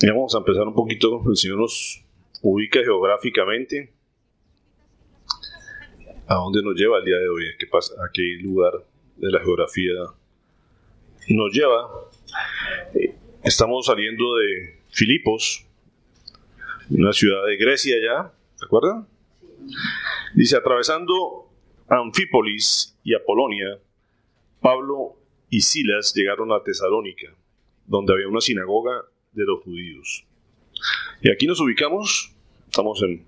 Y vamos a empezar un poquito. El Señor nos ubica geográficamente. ¿A dónde nos lleva el día de hoy? ¿A qué lugar de la geografía nos lleva? Estamos saliendo de Filipos, una ciudad de Grecia ya, ¿se acuerdan? Dice, atravesando Anfípolis y Apolonia, Pablo y Silas llegaron a Tesalónica, donde había una sinagoga de los judíos. Y aquí nos ubicamos, estamos en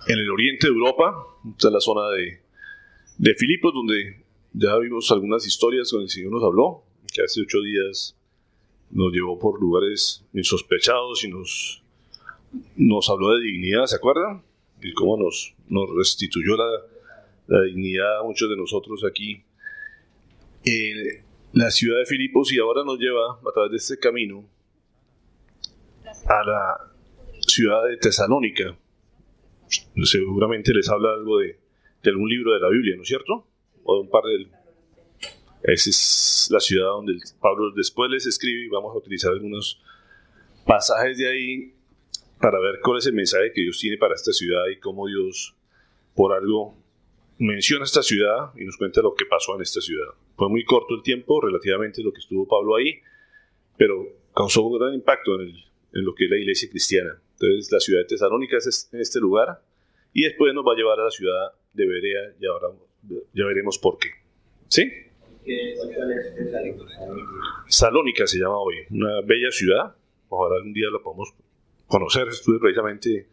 el oriente de Europa, esta es la zona de Filipos, donde ya vimos algunas historias donde el Señor nos habló, que hace 8 días nos llevó por lugares insospechados y nos habló de dignidad, ¿se acuerdan? Y cómo nos restituyó la dignidad a muchos de nosotros aquí en la ciudad de Filipos, y ahora nos lleva a través de este camino a la ciudad de Tesalónica. Seguramente les habla algo de algún libro de la Biblia, ¿no es cierto? O de un par de... Esa es la ciudad donde Pablo después les escribe, y vamos a utilizar algunos pasajes de ahí para ver cuál es el mensaje que Dios tiene para esta ciudad y cómo Dios, por algo, menciona esta ciudad y nos cuenta lo que pasó en esta ciudad. Fue muy corto el tiempo, relativamente, lo que estuvo Pablo ahí, pero causó un gran impacto en lo que es la iglesia cristiana. Entonces, la ciudad de Tesalónica es en este lugar, y después nos va a llevar a la ciudad de Berea, y ahora ya veremos por qué. ¿Sí? Salónica se llama hoy, una bella ciudad. Ojalá algún día la podamos conocer. Estuve precisamente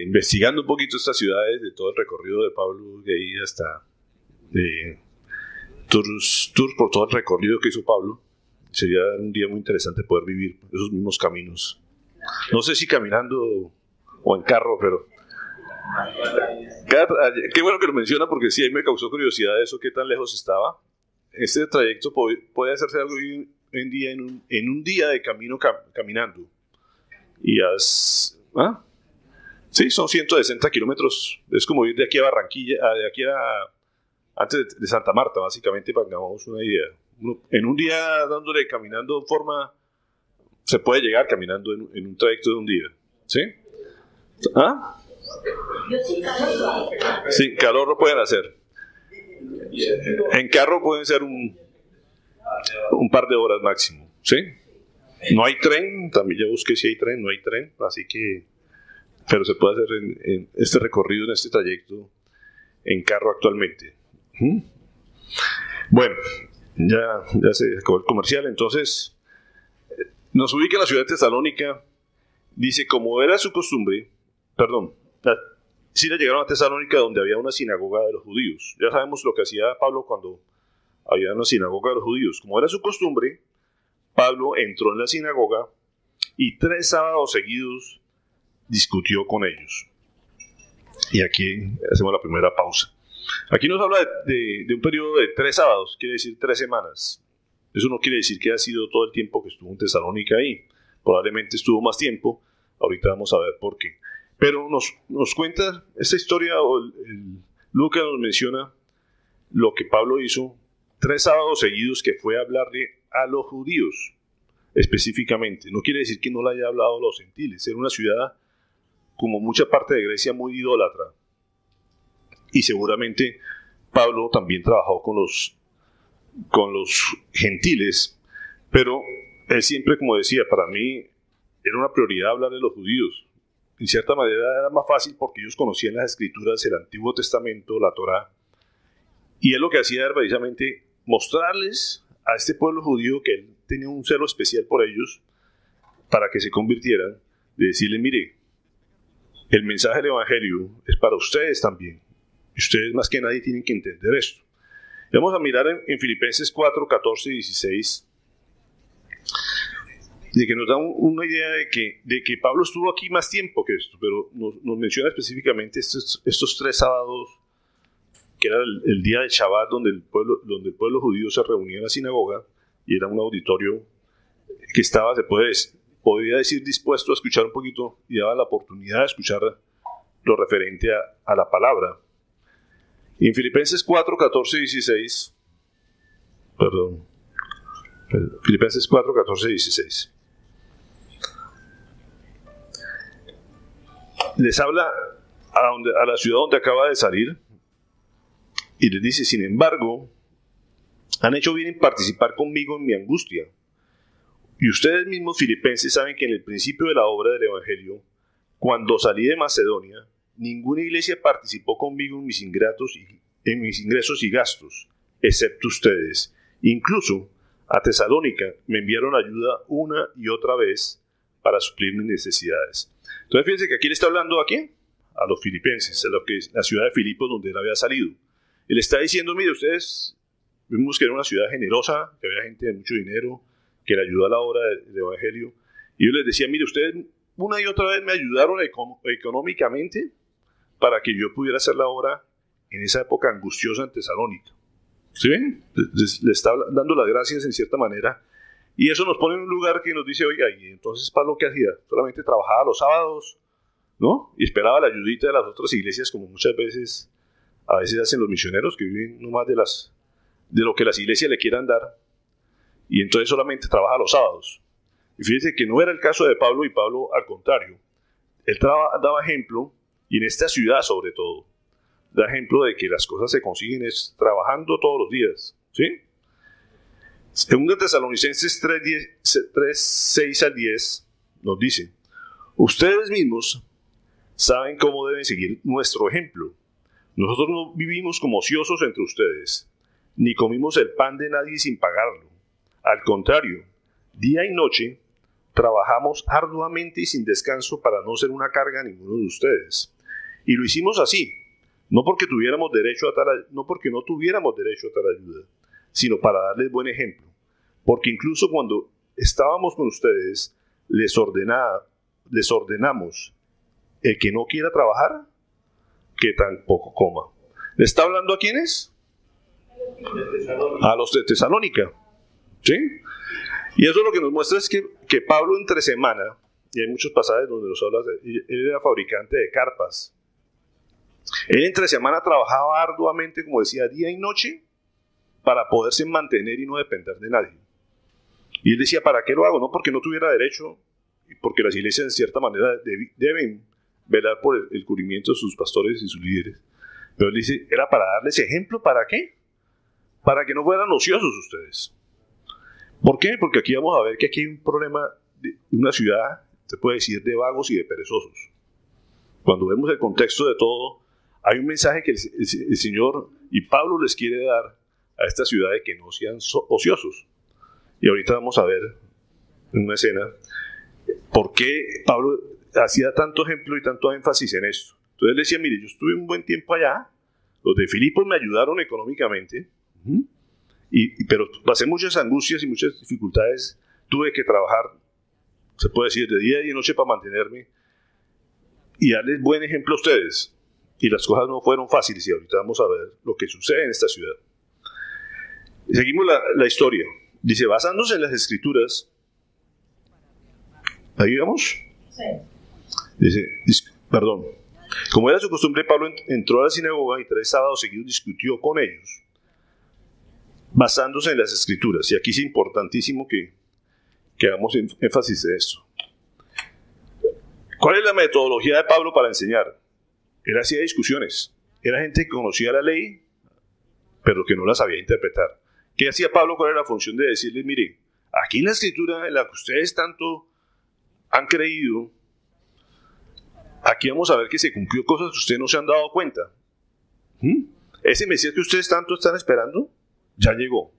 investigando un poquito estas ciudades, de todo el recorrido de Pablo, de ahí hasta tours por todo el recorrido que hizo Pablo. Sería un día muy interesante poder vivir esos mismos caminos. No sé si caminando o en carro, pero qué bueno que lo menciona, porque sí, a mí me causó curiosidad eso, qué tan lejos estaba. Este trayecto puede hacerse algo hoy en día en un día de camino caminando. Y sí, son 160 kilómetros. Es como ir de aquí a Barranquilla, de aquí antes de Santa Marta, básicamente, para que hagamos una idea. En un día dándole caminando en forma, se puede llegar caminando en un trayecto de un día. ¿Sí? Sí, calor lo pueden hacer. En carro pueden ser un par de horas máximo. ¿Sí? No hay tren, también ya busqué si hay tren, no hay tren, así que, pero se puede hacer en este recorrido, en este trayecto, en carro actualmente. Bueno, ya se acabó el comercial. Entonces nos ubica en la ciudad de Tesalónica. Dice, como era su costumbre, sí le llegaron a Tesalónica, donde había una sinagoga de los judíos. Ya sabemos lo que hacía Pablo cuando había una sinagoga de los judíos. Como era su costumbre, Pablo entró en la sinagoga y 3 sábados seguidos discutió con ellos. Y aquí hacemos la primera pausa. Aquí nos habla de un periodo de 3 sábados, quiere decir 3 semanas. Eso no quiere decir que haya sido todo el tiempo que estuvo en Tesalónica ahí. Probablemente estuvo más tiempo. Ahorita vamos a ver por qué. Pero nos cuenta esta historia, Lucas nos menciona lo que Pablo hizo 3 sábados seguidos, que fue hablarle a los judíos específicamente. No quiere decir que no le haya hablado a los gentiles. Era una ciudad, como mucha parte de Grecia, muy idólatra. Y seguramente Pablo también trabajó con los gentiles, pero él siempre, como decía, para mí era una prioridad hablarle a los judíos. En cierta manera era más fácil porque ellos conocían las escrituras, el Antiguo Testamento, la Torá, y él lo que hacía era precisamente mostrarles a este pueblo judío que él tenía un celo especial por ellos, para que se convirtieran, de decirle, mire, el mensaje del Evangelio es para ustedes también, y ustedes más que nadie tienen que entender esto. Y vamos a mirar en Filipenses 4, 14 y 16, de que nos da una idea de que Pablo estuvo aquí más tiempo que esto, pero nos menciona específicamente estos 3 sábados, que era el día del Shabbat, donde el pueblo judío se reunía en la sinagoga, y era un auditorio que estaba, podría decir, dispuesto a escuchar un poquito, y daba la oportunidad de escuchar lo referente a la palabra. Y en Filipenses 4, 14 y 16, Filipenses 4, 14 y 16. Les habla a la ciudad donde acaba de salir y les dice: sin embargo, han hecho bien en participar conmigo en mi angustia. Y ustedes mismos, filipenses, saben que en el principio de la obra del Evangelio, cuando salí de Macedonia, ninguna iglesia participó conmigo en mis ingresos y gastos, excepto ustedes. Incluso a Tesalónica me enviaron ayuda una y otra vez para suplir mis necesidades. Entonces fíjense que aquí le está hablando ¿a quién? A los filipenses, la ciudad de Filipos donde él había salido. Él está diciendo: mire, ustedes vimos que era una ciudad generosa, que había gente de mucho dinero, que le ayudó a la obra del Evangelio. Y yo les decía: mire, ustedes una y otra vez me ayudaron económicamente para que yo pudiera hacer la obra en esa época angustiosa en Tesalónica. ¿Sí ven? Le está dando las gracias en cierta manera. Y eso nos pone en un lugar que nos dice: oiga, ¿y entonces Pablo qué hacía? Solamente trabajaba los sábados, ¿no? Y esperaba la ayudita de las otras iglesias, como muchas veces, a veces hacen los misioneros, que viven nomás de lo que las iglesias le quieran dar. Y entonces solamente trabaja los sábados. Y fíjense que no era el caso de Pablo, y Pablo, al contrario, él daba ejemplo, y en esta ciudad sobre todo, da ejemplo de que las cosas se consiguen es trabajando todos los días, ¿sí? Segunda Tesalonicenses 3, 6 al 10 nos dice: ustedes mismos saben cómo deben seguir nuestro ejemplo. Nosotros no vivimos como ociosos entre ustedes, ni comimos el pan de nadie sin pagarlo. Al contrario, día y noche trabajamos arduamente y sin descanso para no ser una carga a ninguno de ustedes. Y lo hicimos así, no porque no tuviéramos derecho a tal ayuda, sino para darles buen ejemplo. Porque incluso cuando estábamos con ustedes, les ordenamos: el que no quiera trabajar, que tampoco coma. ¿Le está hablando a quiénes? A los de Tesalónica. ¿Sí? Y eso lo que nos muestra es que Pablo entre semana, y hay muchos pasajes donde nos habla, él era fabricante de carpas. Él entre semana trabajaba arduamente, como decía, día y noche, para poderse mantener y no depender de nadie. Y él decía: ¿para qué lo hago? No porque no tuviera derecho, porque las iglesias en cierta manera deben velar por el cubrimiento de sus pastores y sus líderes. Pero él dice: era para darles ejemplo. ¿Para qué? Para que no fueran ociosos ustedes. ¿Por qué? Porque aquí vamos a ver que aquí hay un problema de una ciudad, se puede decir, de vagos y de perezosos. Cuando vemos el contexto de todo, hay un mensaje que el Señor y Pablo les quiere dar a esta ciudad de que no sean ociosos. Y ahorita vamos a ver en una escena por qué Pablo hacía tanto ejemplo y tanto énfasis en esto. Entonces él decía: mire, yo estuve un buen tiempo allá, los de Filipos me ayudaron económicamente, pero pasé muchas angustias y muchas dificultades, tuve que trabajar, se puede decir, de día y de noche para mantenerme y darles buen ejemplo a ustedes. Y las cosas no fueron fáciles, y ahorita vamos a ver lo que sucede en esta ciudad. Seguimos la historia. Dice: basándose en las Escrituras, ¿ahí vamos? Sí. Dice, perdón. Como era su costumbre, Pablo entró a la sinagoga y 3 sábados seguidos discutió con ellos, basándose en las Escrituras. Y aquí es importantísimo que hagamos énfasis en esto. ¿Cuál es la metodología de Pablo para enseñar? Él hacía discusiones. Era gente que conocía la ley, pero que no la sabía interpretar. ¿Qué hacía Pablo? ¿Cuál era la función de decirles: mire, aquí en la Escritura en la que ustedes tanto han creído, aquí vamos a ver que se cumplió cosas que ustedes no se han dado cuenta? Ese Mesías que ustedes tanto están esperando, ya llegó.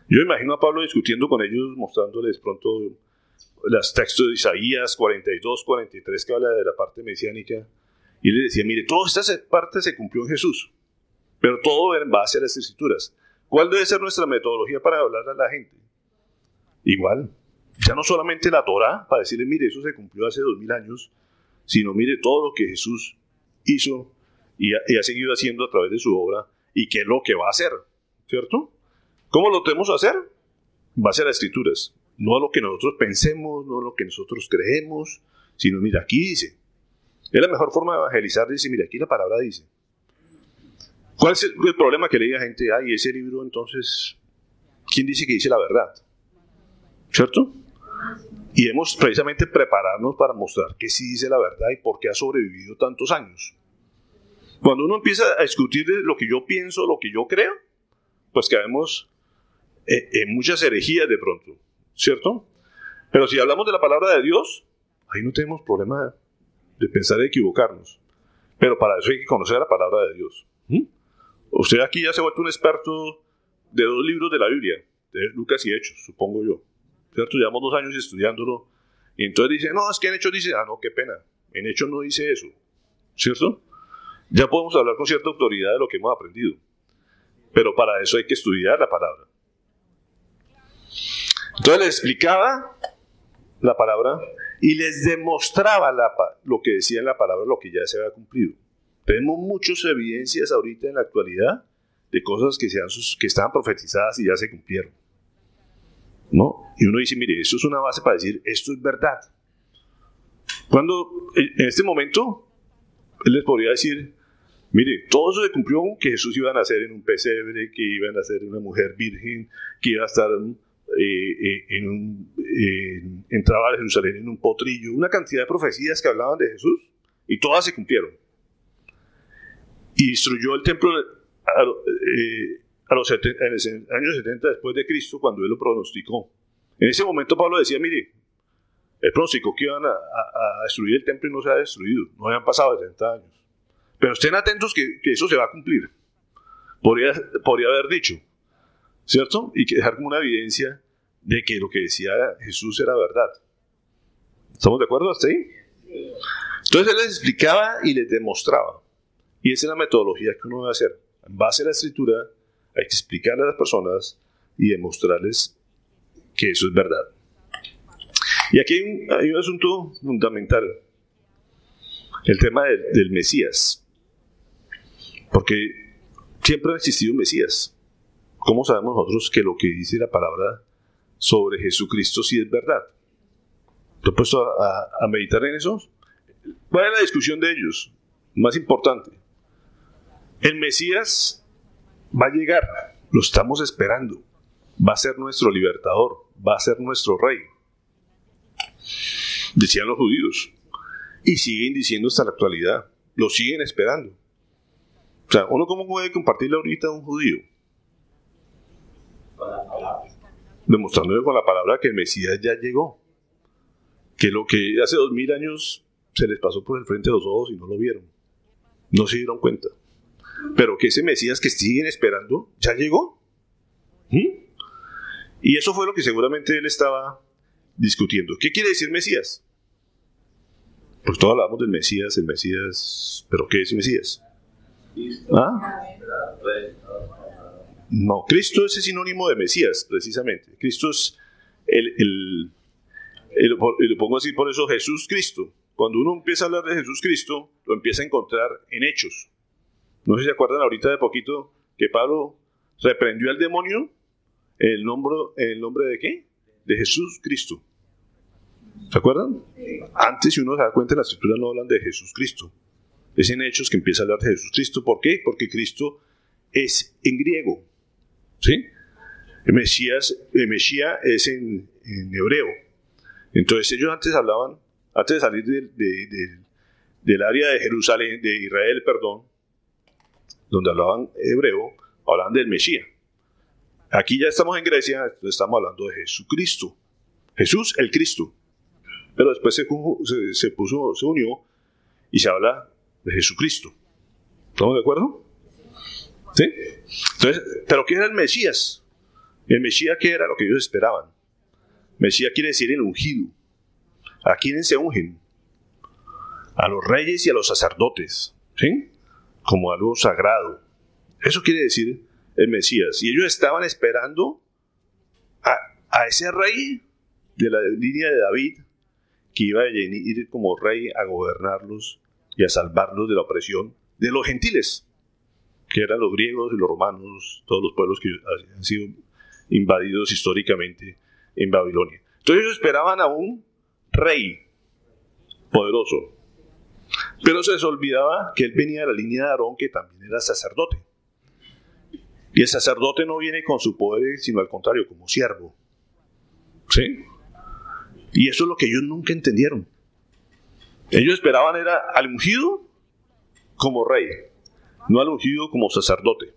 Yo imagino a Pablo discutiendo con ellos, mostrándoles pronto los textos de Isaías 42, 43, que habla de la parte mesiánica, y les decía: mire, toda esta parte se cumplió en Jesús, pero todo en base a las Escrituras. ¿Cuál debe ser nuestra metodología para hablar a la gente? Igual, ya no solamente la Torá, para decirle: mire, eso se cumplió hace 2000 años, sino mire todo lo que Jesús hizo y ha seguido haciendo a través de su obra, y qué es lo que va a hacer, ¿cierto? ¿Cómo lo tenemos que hacer? En base a las Escrituras. No a lo que nosotros pensemos, no a lo que nosotros creemos, sino mira, aquí dice. Es la mejor forma de evangelizar, dice: mira, aquí la palabra dice. ¿Cuál es el problema? Que le diga a gente: ay, ese libro, entonces, ¿quién dice que dice la verdad? ¿cierto? Y debemos precisamente prepararnos para mostrar que sí dice la verdad y por qué ha sobrevivido tantos años. Cuando uno empieza a discutir de lo que yo pienso, lo que yo creo, pues caemos en muchas herejías de pronto, ¿cierto? Pero si hablamos de la palabra de Dios, ahí no tenemos problema de pensar en equivocarnos. Pero para eso hay que conocer la palabra de Dios. Usted aquí ya se ha vuelto un experto de 2 libros de la Biblia, de Lucas y Hechos, supongo yo. ¿Cierto? Llevamos 2 años estudiándolo. Y entonces dice, no, es que en Hechos dice, no, qué pena. En Hechos no dice eso. ¿Cierto? Ya podemos hablar con cierta autoridad de lo que hemos aprendido. Pero para eso hay que estudiar la palabra. Entonces les explicaba la palabra y les demostraba lo que decía en la palabra, lo que ya se había cumplido. Tenemos muchas evidencias ahorita en la actualidad de cosas que estaban profetizadas y ya se cumplieron, ¿no? Y uno dice, mire, eso es una base para decir, esto es verdad. Cuando en este momento, él les podría decir, mire, todo eso se cumplió, que Jesús iba a nacer en un pesebre, que iba a nacer una mujer virgen, que iba a estar entraba a Jerusalén en un potrillo, una cantidad de profecías que hablaban de Jesús, y todas se cumplieron. Y destruyó el templo en los años 70 después de Cristo, cuando él lo pronosticó. En ese momento Pablo decía, mire, él pronosticó que iban a destruir el templo y no se ha destruido, no habían pasado 70 años. Pero estén atentos que eso se va a cumplir. Podría haber dicho, ¿cierto? Y que dejar como una evidencia de que lo que decía Jesús era verdad. ¿Estamos de acuerdo hasta ahí? Entonces él les explicaba y les demostraba. Y esa es la metodología que uno debe hacer. En base a la escritura hay que explicarle a las personas y demostrarles que eso es verdad. Y aquí hay un asunto fundamental. El tema del Mesías. Porque siempre ha existido un Mesías. ¿Cómo sabemos nosotros que lo que dice la palabra sobre Jesucristo sí es verdad? ¿Te has puesto a meditar en eso? ¿Cuál es la discusión de ellos? Más importante. El Mesías va a llegar, lo estamos esperando. Va a ser nuestro libertador, va a ser nuestro rey. Decían los judíos. Y siguen diciendo hasta la actualidad. Lo siguen esperando. O sea, ¿uno cómo puede compartirle ahorita a un judío? Demostrándole con la palabra que el Mesías ya llegó. Que lo que hace 2000 años se les pasó por el frente de los ojos y no lo vieron. No se dieron cuenta. Pero que ese Mesías que siguen esperando ya llegó. Y eso fue lo que seguramente él estaba discutiendo. ¿Qué quiere decir Mesías? Pues todos hablamos del Mesías, el Mesías. ¿Pero qué es Mesías? ¿Ah? No, Cristo es el sinónimo de Mesías, precisamente. Cristo es lo pongo así por eso, Jesús Cristo. Cuando uno empieza a hablar de Jesús Cristo, lo empieza a encontrar en Hechos. No sé si se acuerdan ahorita de poquito que Pablo reprendió al demonio en el nombre de ¿qué? De Jesús Cristo. ¿Se acuerdan? Antes, si uno se da cuenta, en la escritura no hablan de Jesús Cristo. Es en Hechos que empieza a hablar de Jesús Cristo. ¿Por qué? Porque Cristo es en griego. ¿Sí? El Mesías es en hebreo. Entonces ellos antes hablaban, antes de salir del área de Jerusalén, de Israel, perdón, donde hablaban hebreo, hablaban del Mesías. Aquí ya estamos en Grecia, entonces estamos hablando de Jesucristo. Jesús, el Cristo. Pero después se unió y se habla de Jesucristo. ¿Estamos de acuerdo? ¿Sí? Entonces, ¿pero qué era el Mesías? El Mesías, ¿qué era lo que ellos esperaban? Mesías quiere decir el ungido. ¿A quiénes se ungen? A los reyes y a los sacerdotes, ¿sí? Como algo sagrado. Eso quiere decir el Mesías. Y ellos estaban esperando a ese rey de la línea de David, que iba a ir como rey a gobernarlos y a salvarlos de la opresión de los gentiles, que eran los griegos y los romanos, todos los pueblos que han sido invadidos históricamente en Babilonia. Entonces ellos esperaban a un rey poderoso, pero se les olvidaba que él venía de la línea de Aarón, que también era sacerdote. Y el sacerdote no viene con su poder, sino al contrario, como siervo. ¿Sí? Y eso es lo que ellos nunca entendieron. Ellos esperaban era al ungido como rey, no al ungido como sacerdote.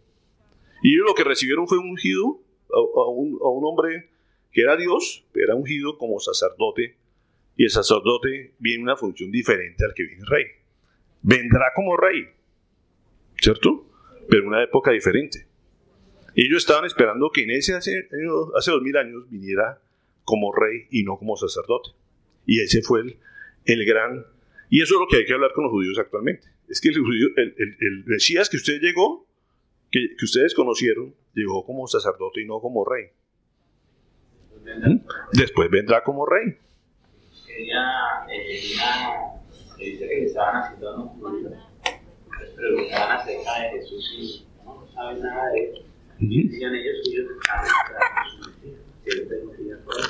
Y ellos lo que recibieron fue un ungido a un hombre que era Dios, era ungido como sacerdote. Y el sacerdote viene una función diferente al que viene el rey. Vendrá como rey, ¿cierto? Pero en una época diferente. Ellos estaban esperando que en hace 2000 años viniera como rey y no como sacerdote. Y ese fue el gran... Y eso es lo que hay que hablar con los judíos actualmente. Es que el Mesías que usted llegó, que ustedes conocieron, llegó como sacerdote y no como rey. Después vendrá como rey. Ella dice que le estaban haciendo unos judíos, les preguntaban acerca de Jesús y no saben nada de él. Y decían ellos que ellos estaban esperando su Mesías, que él permitía por él.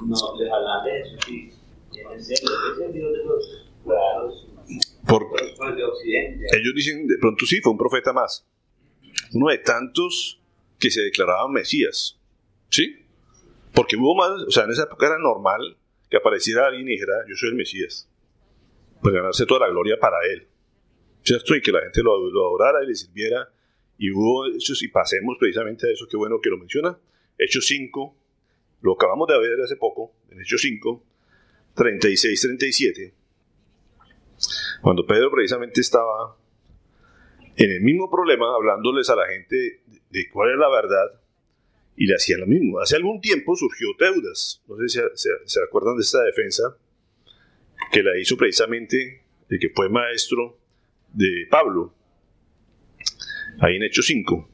No, les hablaban de Jesús y en serio, es el Dios de los claros, de Occidente. Ellos dicen, de pronto sí, fue un profeta más. Uno de tantos que se declaraban Mesías. ¿Sí? Porque hubo más, o sea, en esa época era normal que apareciera alguien y dijera, yo soy el Mesías. Pues ganarse toda la gloria para él. ¿Cierto? Y que la gente lo adorara y le sirviera. Y hubo hechos, y pasemos precisamente a eso, qué bueno que lo menciona. Hechos 5, lo acabamos de ver hace poco, en Hechos 5, 36-37. Cuando Pedro precisamente estaba en el mismo problema, hablándoles a la gente de cuál es la verdad, y le hacían lo mismo. Hace algún tiempo surgió Teudas, no sé si se acuerdan de esta defensa, que la hizo precisamente el que fue maestro de Pablo, ahí en Hechos 5.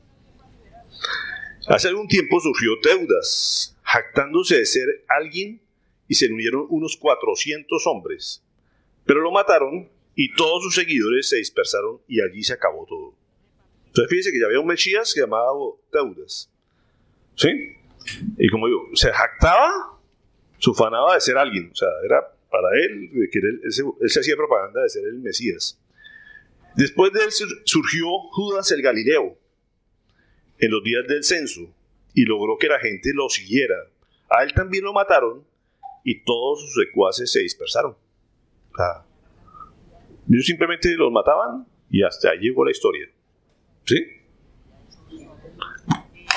Hace algún tiempo surgió Teudas, jactándose de ser alguien, y se le unieron unos 400 hombres, pero lo mataron y todos sus seguidores se dispersaron y allí se acabó todo. Entonces fíjense que ya había un Mesías que llamaba Teudas, ¿sí? Y como digo, se jactaba, se ufanaba de ser alguien, o sea, era para él, que él se hacía propaganda de ser el Mesías. Después de él surgió Judas el Galileo, en los días del censo, y logró que la gente lo siguiera. A él también lo mataron, y todos sus secuaces se dispersaron. O sea, ellos simplemente los mataban, y hasta ahí llegó la historia. ¿Sí?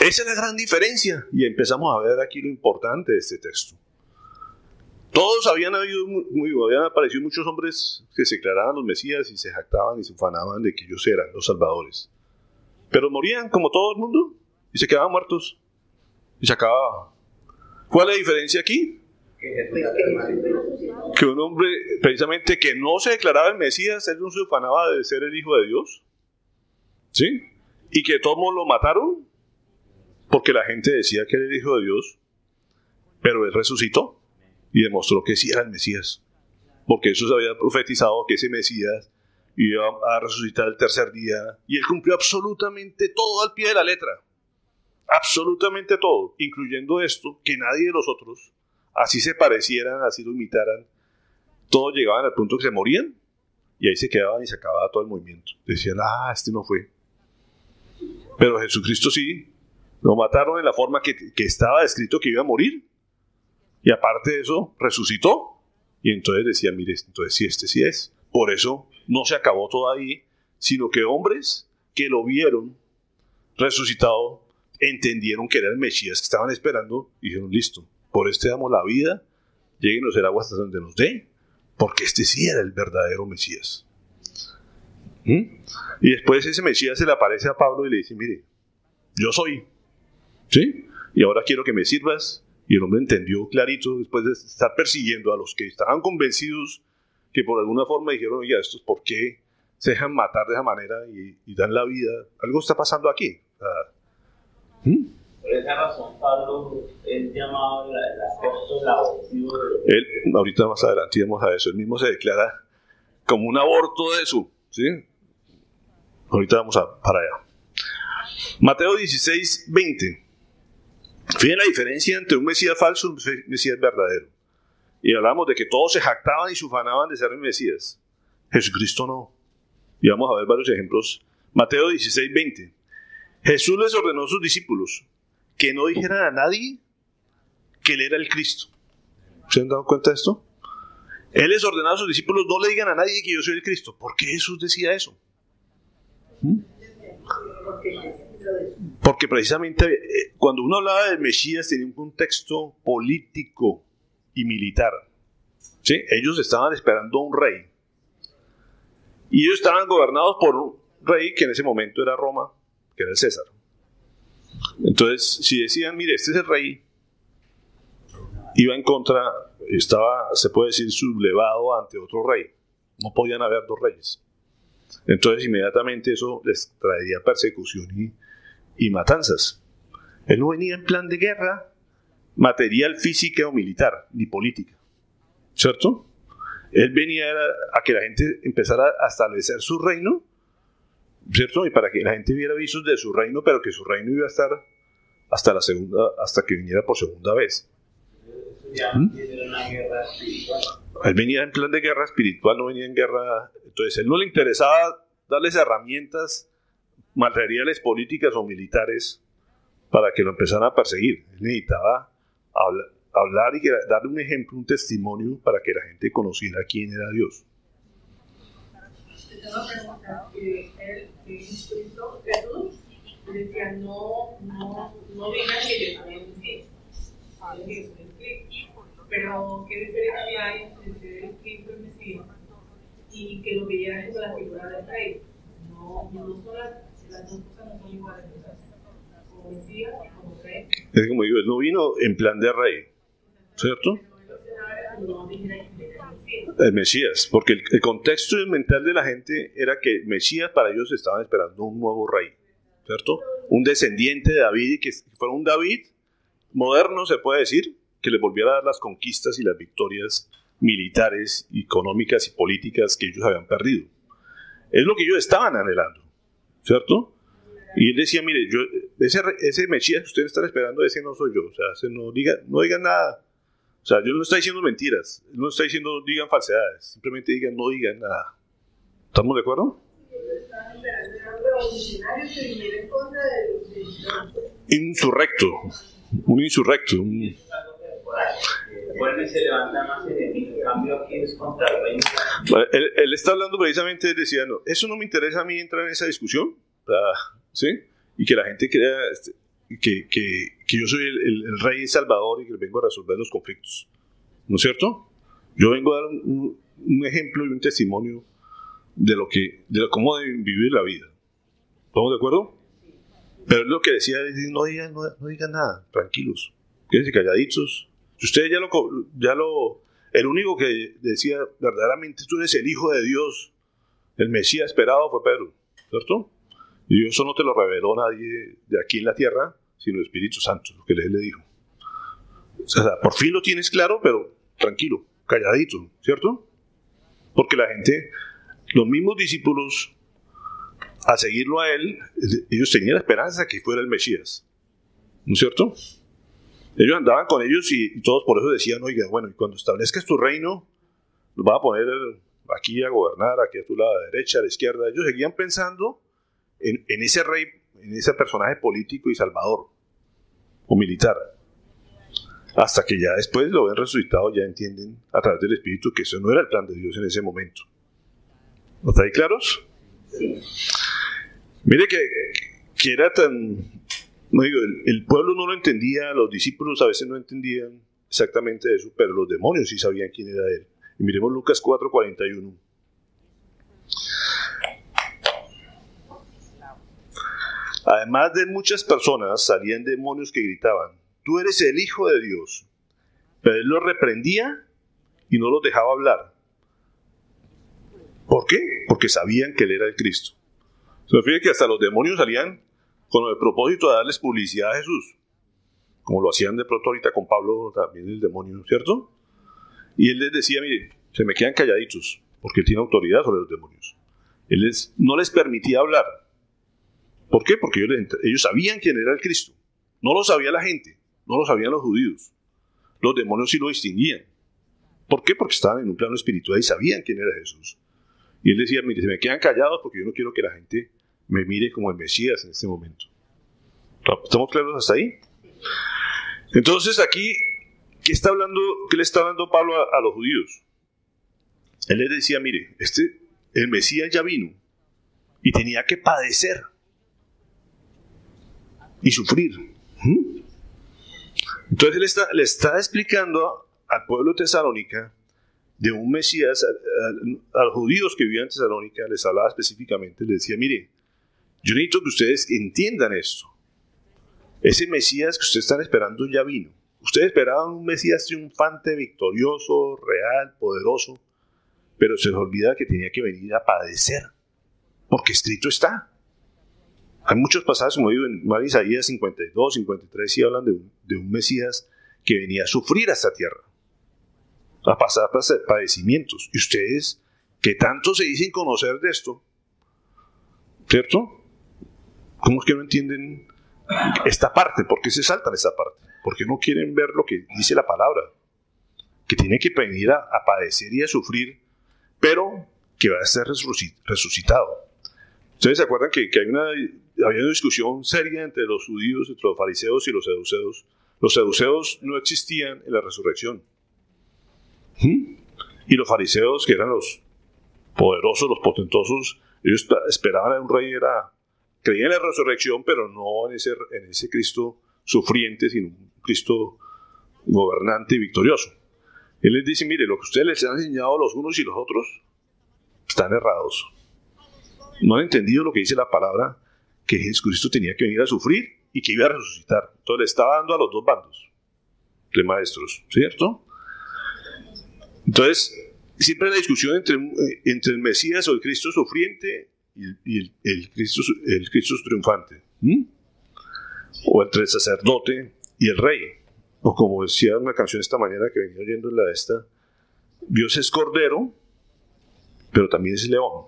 Esa es la gran diferencia, y empezamos a ver aquí lo importante de este texto. Todos habían aparecido muchos hombres que se declaraban los Mesías y se jactaban y se ufanaban de que ellos eran los salvadores. Pero morían como todo el mundo y se quedaban muertos y se acababa. ¿Cuál es la diferencia aquí? Que un hombre precisamente que no se declaraba el Mesías, él no se ufanaba de ser el Hijo de Dios, ¿sí? Y que todos lo mataron porque la gente decía que era el Hijo de Dios, pero él resucitó y demostró que sí era el Mesías, porque eso se había profetizado que ese Mesías iba a resucitar el tercer día, y él cumplió absolutamente todo al pie de la letra, absolutamente todo, incluyendo esto, que nadie de los otros así se parecieran, así lo imitaran. Todos llegaban al punto que se morían y ahí se quedaban y se acababa todo el movimiento. Decían, este no fue. Pero Jesucristo sí, lo mataron en la forma que estaba escrito que iba a morir, y aparte de eso resucitó, y entonces decían, mire, entonces sí, este sí es. Por eso no se acabó todo ahí, sino que hombres que lo vieron resucitado entendieron que era el Mesías que estaban esperando y dijeron, listo, por este damos la vida, lléguenos el agua hasta donde nos dé, porque este sí era el verdadero Mesías. Y después ese Mesías se le aparece a Pablo y le dice, mire, yo soy, ¿sí? Y ahora quiero que me sirvas. Y el hombre entendió clarito, después de estar persiguiendo a los que estaban convencidos, que por alguna forma dijeron, oye, estos por qué se dejan matar de esa manera y dan la vida. Algo está pasando aquí. Por esa razón, Pablo es llamado el apóstol abortivo. Él, ahorita más adelante vamos a eso, él mismo se declara como un aborto de eso, ¿sí? Ahorita vamos para allá. Mateo 16, 20. Fíjense la diferencia entre un Mesías falso y un Mesías verdadero. Y hablamos de que todos se jactaban y se ufanaban de ser el Mesías. Jesucristo no. Y vamos a ver varios ejemplos. Mateo 16, 20. Jesús les ordenó a sus discípulos que no dijeran a nadie que él era el Cristo. ¿Se han dado cuenta de esto? Él les ordenaba a sus discípulos, no le digan a nadie que yo soy el Cristo. ¿Por qué Jesús decía eso? Porque precisamente cuando uno hablaba del Mesías tenía un contexto político y militar. ¿Sí? Ellos estaban esperando a un rey. Y ellos estaban gobernados por un rey que en ese momento era Roma, que era el César. Entonces, si decían, mire, este es el rey, iba en contra, estaba, se puede decir, sublevado ante otro rey. No podían haber dos reyes. Entonces, inmediatamente eso les traería persecución y matanzas. Él no venía en plan de guerra material, física o militar, ni política. ¿Cierto? Él venía a que la gente empezara a establecer su reino, ¿cierto? Y para que la gente viera visos de su reino, pero que su reino iba a estar hasta que viniera por segunda vez. Él venía en plan de guerra espiritual, no venía en guerra. Entonces, a él no le interesaba darles herramientas materiales, políticas o militares para que lo empezaran a perseguir. Él necesitaba hablar y darle un ejemplo, un testimonio para que la gente conociera quién era Dios. Él, Jesús, decía, no digan que yo soy el Mesías. Pero, ¿qué diferencia hay entre ser el Cristo y el Mesías y que lo veían como la figura del rey? No son las dos cosas no son iguales. Como Mesías, como rey. Es como digo, él no vino en plan de rey, ¿cierto? El Mesías, porque el contexto mental de la gente era que Mesías, para ellos estaban esperando un nuevo rey, ¿cierto? Un descendiente de David, y que fuera un David moderno, se puede decir, que les volviera a dar las conquistas y las victorias militares, económicas y políticas que ellos habían perdido. Es lo que ellos estaban anhelando, ¿cierto? Y él decía, mire, ese Mesías que ustedes están esperando, ese no soy yo. O sea, no digan nada. O sea, yo no estoy diciendo mentiras, no estoy diciendo digan falsedades, simplemente no digan nada. ¿Estamos de acuerdo? Insurrecto, un insurrecto. Se levanta más enemigo, en cambio aquí es contra el reino. Él está hablando precisamente, él decía, no, eso no me interesa a mí entrar en esa discusión, ¿sí? Y que la gente crea que yo soy el rey y salvador y que vengo a resolver los conflictos, ¿no es cierto? Yo vengo a dar un ejemplo y un testimonio de cómo deben vivir la vida. ¿Estamos de acuerdo? Pero es lo que decía, no digan nada, tranquilos, quédense calladitos. Si ustedes el único que decía verdaderamente tú eres el Hijo de Dios, el Mesías esperado fue Pedro, ¿cierto? Y eso no te lo reveló nadie de aquí en la tierra, sino el Espíritu Santo, lo que él le dijo. O sea, por fin lo tienes claro, pero tranquilo, calladito, ¿cierto? Porque la gente, los mismos discípulos, a seguirlo a él, ellos tenían la esperanza de que fuera el Mesías, ¿no es cierto? Ellos andaban con ellos y todos por eso decían, oiga, bueno, y cuando establezcas tu reino, nos va a poner aquí a gobernar, aquí a tu lado, a la derecha, a la izquierda. Ellos seguían pensando en ese rey, en ese personaje político y salvador, o militar. Hasta que ya después lo ven resucitado, ya entienden a través del Espíritu que eso no era el plan de Dios en ese momento. ¿No estáis claros? Sí. Mire que era tan... No digo, el pueblo no lo entendía, los discípulos a veces no entendían exactamente eso, pero los demonios sí sabían quién era él. Y miremos Lucas 4:41. Además de muchas personas salían demonios que gritaban, tú eres el Hijo de Dios. Pero él los reprendía y no los dejaba hablar. ¿Por qué? Porque sabían que él era el Cristo. Se refiere que hasta los demonios salían con el propósito de darles publicidad a Jesús, como lo hacían de pronto ahorita con Pablo, también el demonio, ¿cierto? Y él les decía, mire, se me quedan calladitos, porque él tiene autoridad sobre los demonios. Él no les permitía hablar. ¿Por qué? Porque ellos sabían quién era el Cristo. No lo sabía la gente, no lo sabían los judíos. Los demonios sí lo distinguían. ¿Por qué? Porque estaban en un plano espiritual y sabían quién era Jesús. Y él decía, mire, se me quedan callados porque yo no quiero que la gente me mire como el Mesías en este momento. ¿Estamos claros hasta ahí? Entonces aquí ¿Qué le está hablando Pablo a los judíos? Él les decía, mire, el Mesías ya vino y tenía que padecer y sufrir. Entonces le está explicando al pueblo de Tesalónica de un Mesías, a los judíos que vivían en Tesalónica, les hablaba específicamente, les decía, mire, yo necesito que ustedes entiendan esto. Ese Mesías que ustedes están esperando ya vino. Ustedes esperaban un Mesías triunfante, victorioso, real, poderoso, pero se les olvida que tenía que venir a padecer, porque escrito está. Hay muchos pasajes, como digo, en Isaías 52, 53, sí hablan de un Mesías que venía a sufrir a esta tierra, a pasar padecimientos. Y ustedes, que tanto se dicen conocer de esto, ¿cierto? ¿Cómo es que no entienden esta parte? ¿Por qué se saltan esta parte? ¿Por qué no quieren ver lo que dice la palabra? Que tiene que venir a padecer y a sufrir, pero que va a ser resucitado. ¿Ustedes se acuerdan que había una discusión seria entre los judíos, entre los fariseos y los saduceos? Los saduceos no existían en la resurrección. Y los fariseos, que eran los poderosos, los potentosos, ellos esperaban a un rey, creían en la resurrección, pero no en ese Cristo sufriente, sino un Cristo gobernante y victorioso. Él les dice, mire, lo que ustedes les han enseñado los unos y los otros, están errados. No han entendido lo que dice la palabra, que Jesucristo tenía que venir a sufrir y que iba a resucitar. Entonces le estaba dando a los dos bandos de maestros, ¿cierto? Entonces, siempre la discusión entre el Mesías o el Cristo sufriente y el Cristo triunfante. O entre el sacerdote y el rey. O como decía una canción esta mañana que venía oyendo en la de esta, Dios es cordero, pero también es león.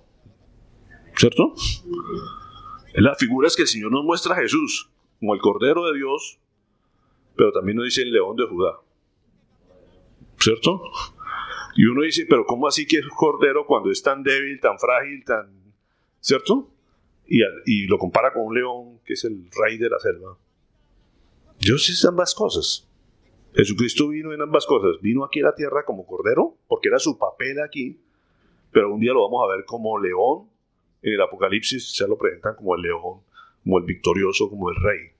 ¿Cierto? Es las figuras que el Señor nos muestra a Jesús, como el cordero de Dios, pero también nos dice el león de Judá. ¿Cierto? Y uno dice, pero ¿cómo así que es cordero cuando es tan débil, tan frágil, ¿cierto? Y lo compara con un león que es el rey de la selva. Dios es ambas cosas. Jesucristo vino en ambas cosas. Vino aquí a la tierra como cordero, porque era su papel aquí, pero un día lo vamos a ver como león. En el Apocalipsis se lo presentan como el león, como el victorioso, como el rey.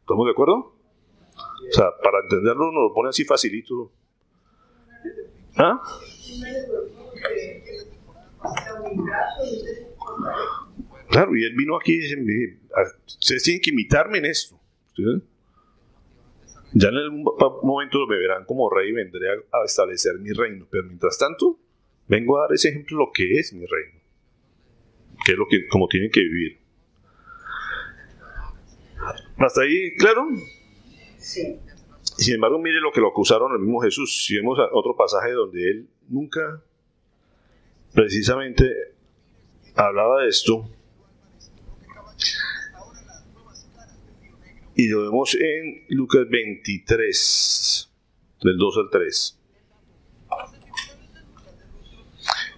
¿Estamos de acuerdo? O sea, para entenderlo nos lo pone así facilito. ¿Ah? Claro, y él vino aquí y dice, ustedes tienen que imitarme en esto. ¿Sí? Ya en algún momento me verán como rey y vendré a establecer mi reino. Pero mientras tanto, vengo a dar ese ejemplo de lo que es mi reino. Que es lo que, como tienen que vivir. ¿Hasta ahí, claro? Sí. Sin embargo, mire lo que lo acusaron al mismo Jesús. Si vemos otro pasaje donde él nunca precisamente hablaba de esto, y lo vemos en Lucas 23, del 2 al 3.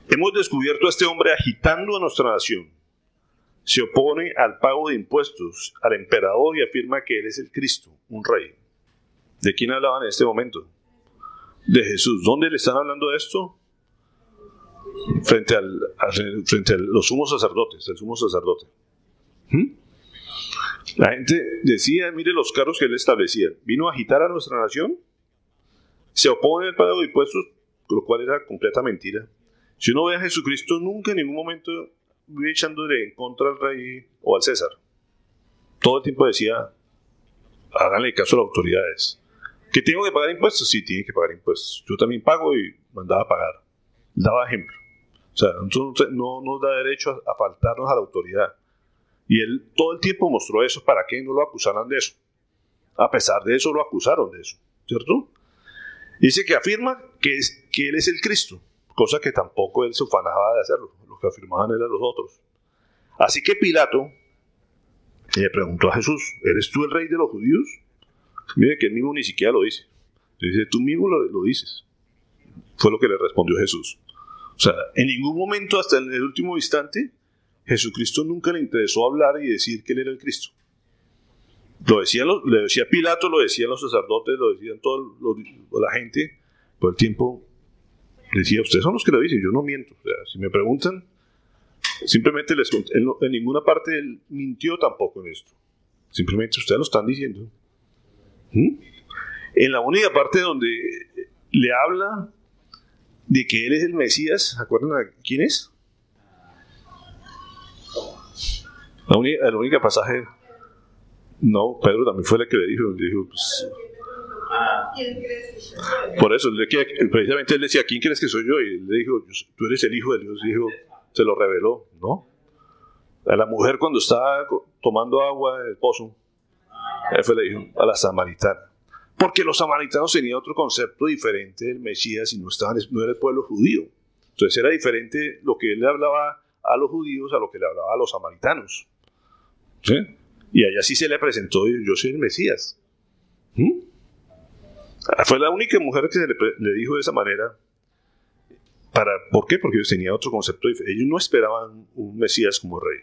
Hemos descubierto a este hombre agitando a nuestra nación. Se opone al pago de impuestos al emperador y afirma que él es el Cristo, un rey. ¿De quién hablaban en este momento? De Jesús. ¿Dónde le están hablando de esto? Frente a los sumos sacerdotes, el sumo sacerdote. La gente decía, mire los cargos que él establecía. Vino a agitar a nuestra nación, se opone al pago de impuestos, lo cual era completa mentira. Si uno ve a Jesucristo, nunca en ningún momento vive echándole en contra al rey o al César. Todo el tiempo decía, háganle caso a las autoridades. ¿Que tengo que pagar impuestos? Sí, tiene que pagar impuestos. Yo también pago y mandaba a pagar. Daba ejemplo. O sea, no nos da derecho a faltarnos a la autoridad. Y él todo el tiempo mostró eso para que no lo acusaran de eso. A pesar de eso, lo acusaron de eso. ¿Cierto? Dice que afirma que él es el Cristo. Cosa que tampoco él se ufanaba de hacerlo. Los que afirmaban eran los otros. Así que Pilato le preguntó a Jesús, ¿eres tú el rey de los judíos? Mire que él mismo ni siquiera lo dice. Le dice, tú mismo lo dices. Fue lo que le respondió Jesús. O sea, en ningún momento, hasta en el último instante, Jesucristo nunca le interesó hablar y decir que él era el Cristo. le decía Pilato, lo decían los sacerdotes, lo decían la gente. Por el tiempo decía, ustedes son los que lo dicen, yo no miento. O sea, si me preguntan, simplemente les conté. En ninguna parte él mintió tampoco en esto. Simplemente ustedes lo están diciendo. En la única parte donde le habla de que él es el Mesías, ¿se acuerdan a quién es? El único pasaje. No, Pedro también fue el que le dijo pues, ¿Quién crees que soy yo? por eso, precisamente él decía, ¿quién crees que soy yo? Y él le dijo, tú eres el Hijo de Dios. Y dijo, se lo reveló, ¿no? A la mujer cuando estaba tomando agua en el pozo, él fue le dijo, a la samaritana. Porque los samaritanos tenían otro concepto diferente del Mesías y no era el pueblo judío. Entonces era diferente lo que él le hablaba a los judíos a lo que le hablaba a los samaritanos. ¿Sí? Y allá sí se le presentó, yo soy el Mesías. Fue la única mujer que le dijo de esa manera. ¿Por qué? Porque ellos tenían otro concepto diferente. Ellos no esperaban un Mesías como rey.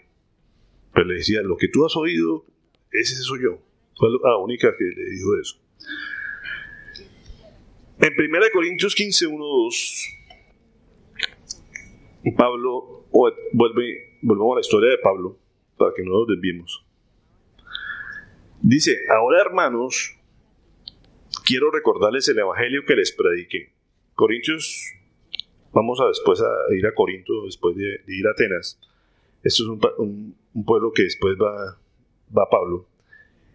Pero le decía, lo que tú has oído, ese soy yo. Fue la única que le dijo eso. En 1 Corintios 15, 1, 2, Pablo, volvemos a la historia de Pablo, para que no nos desviemos. Dice, ahora hermanos, quiero recordarles el evangelio que les prediqué. Corintios, vamos después a ir a Corinto, después de ir a Atenas. Esto es un pueblo que después va Pablo.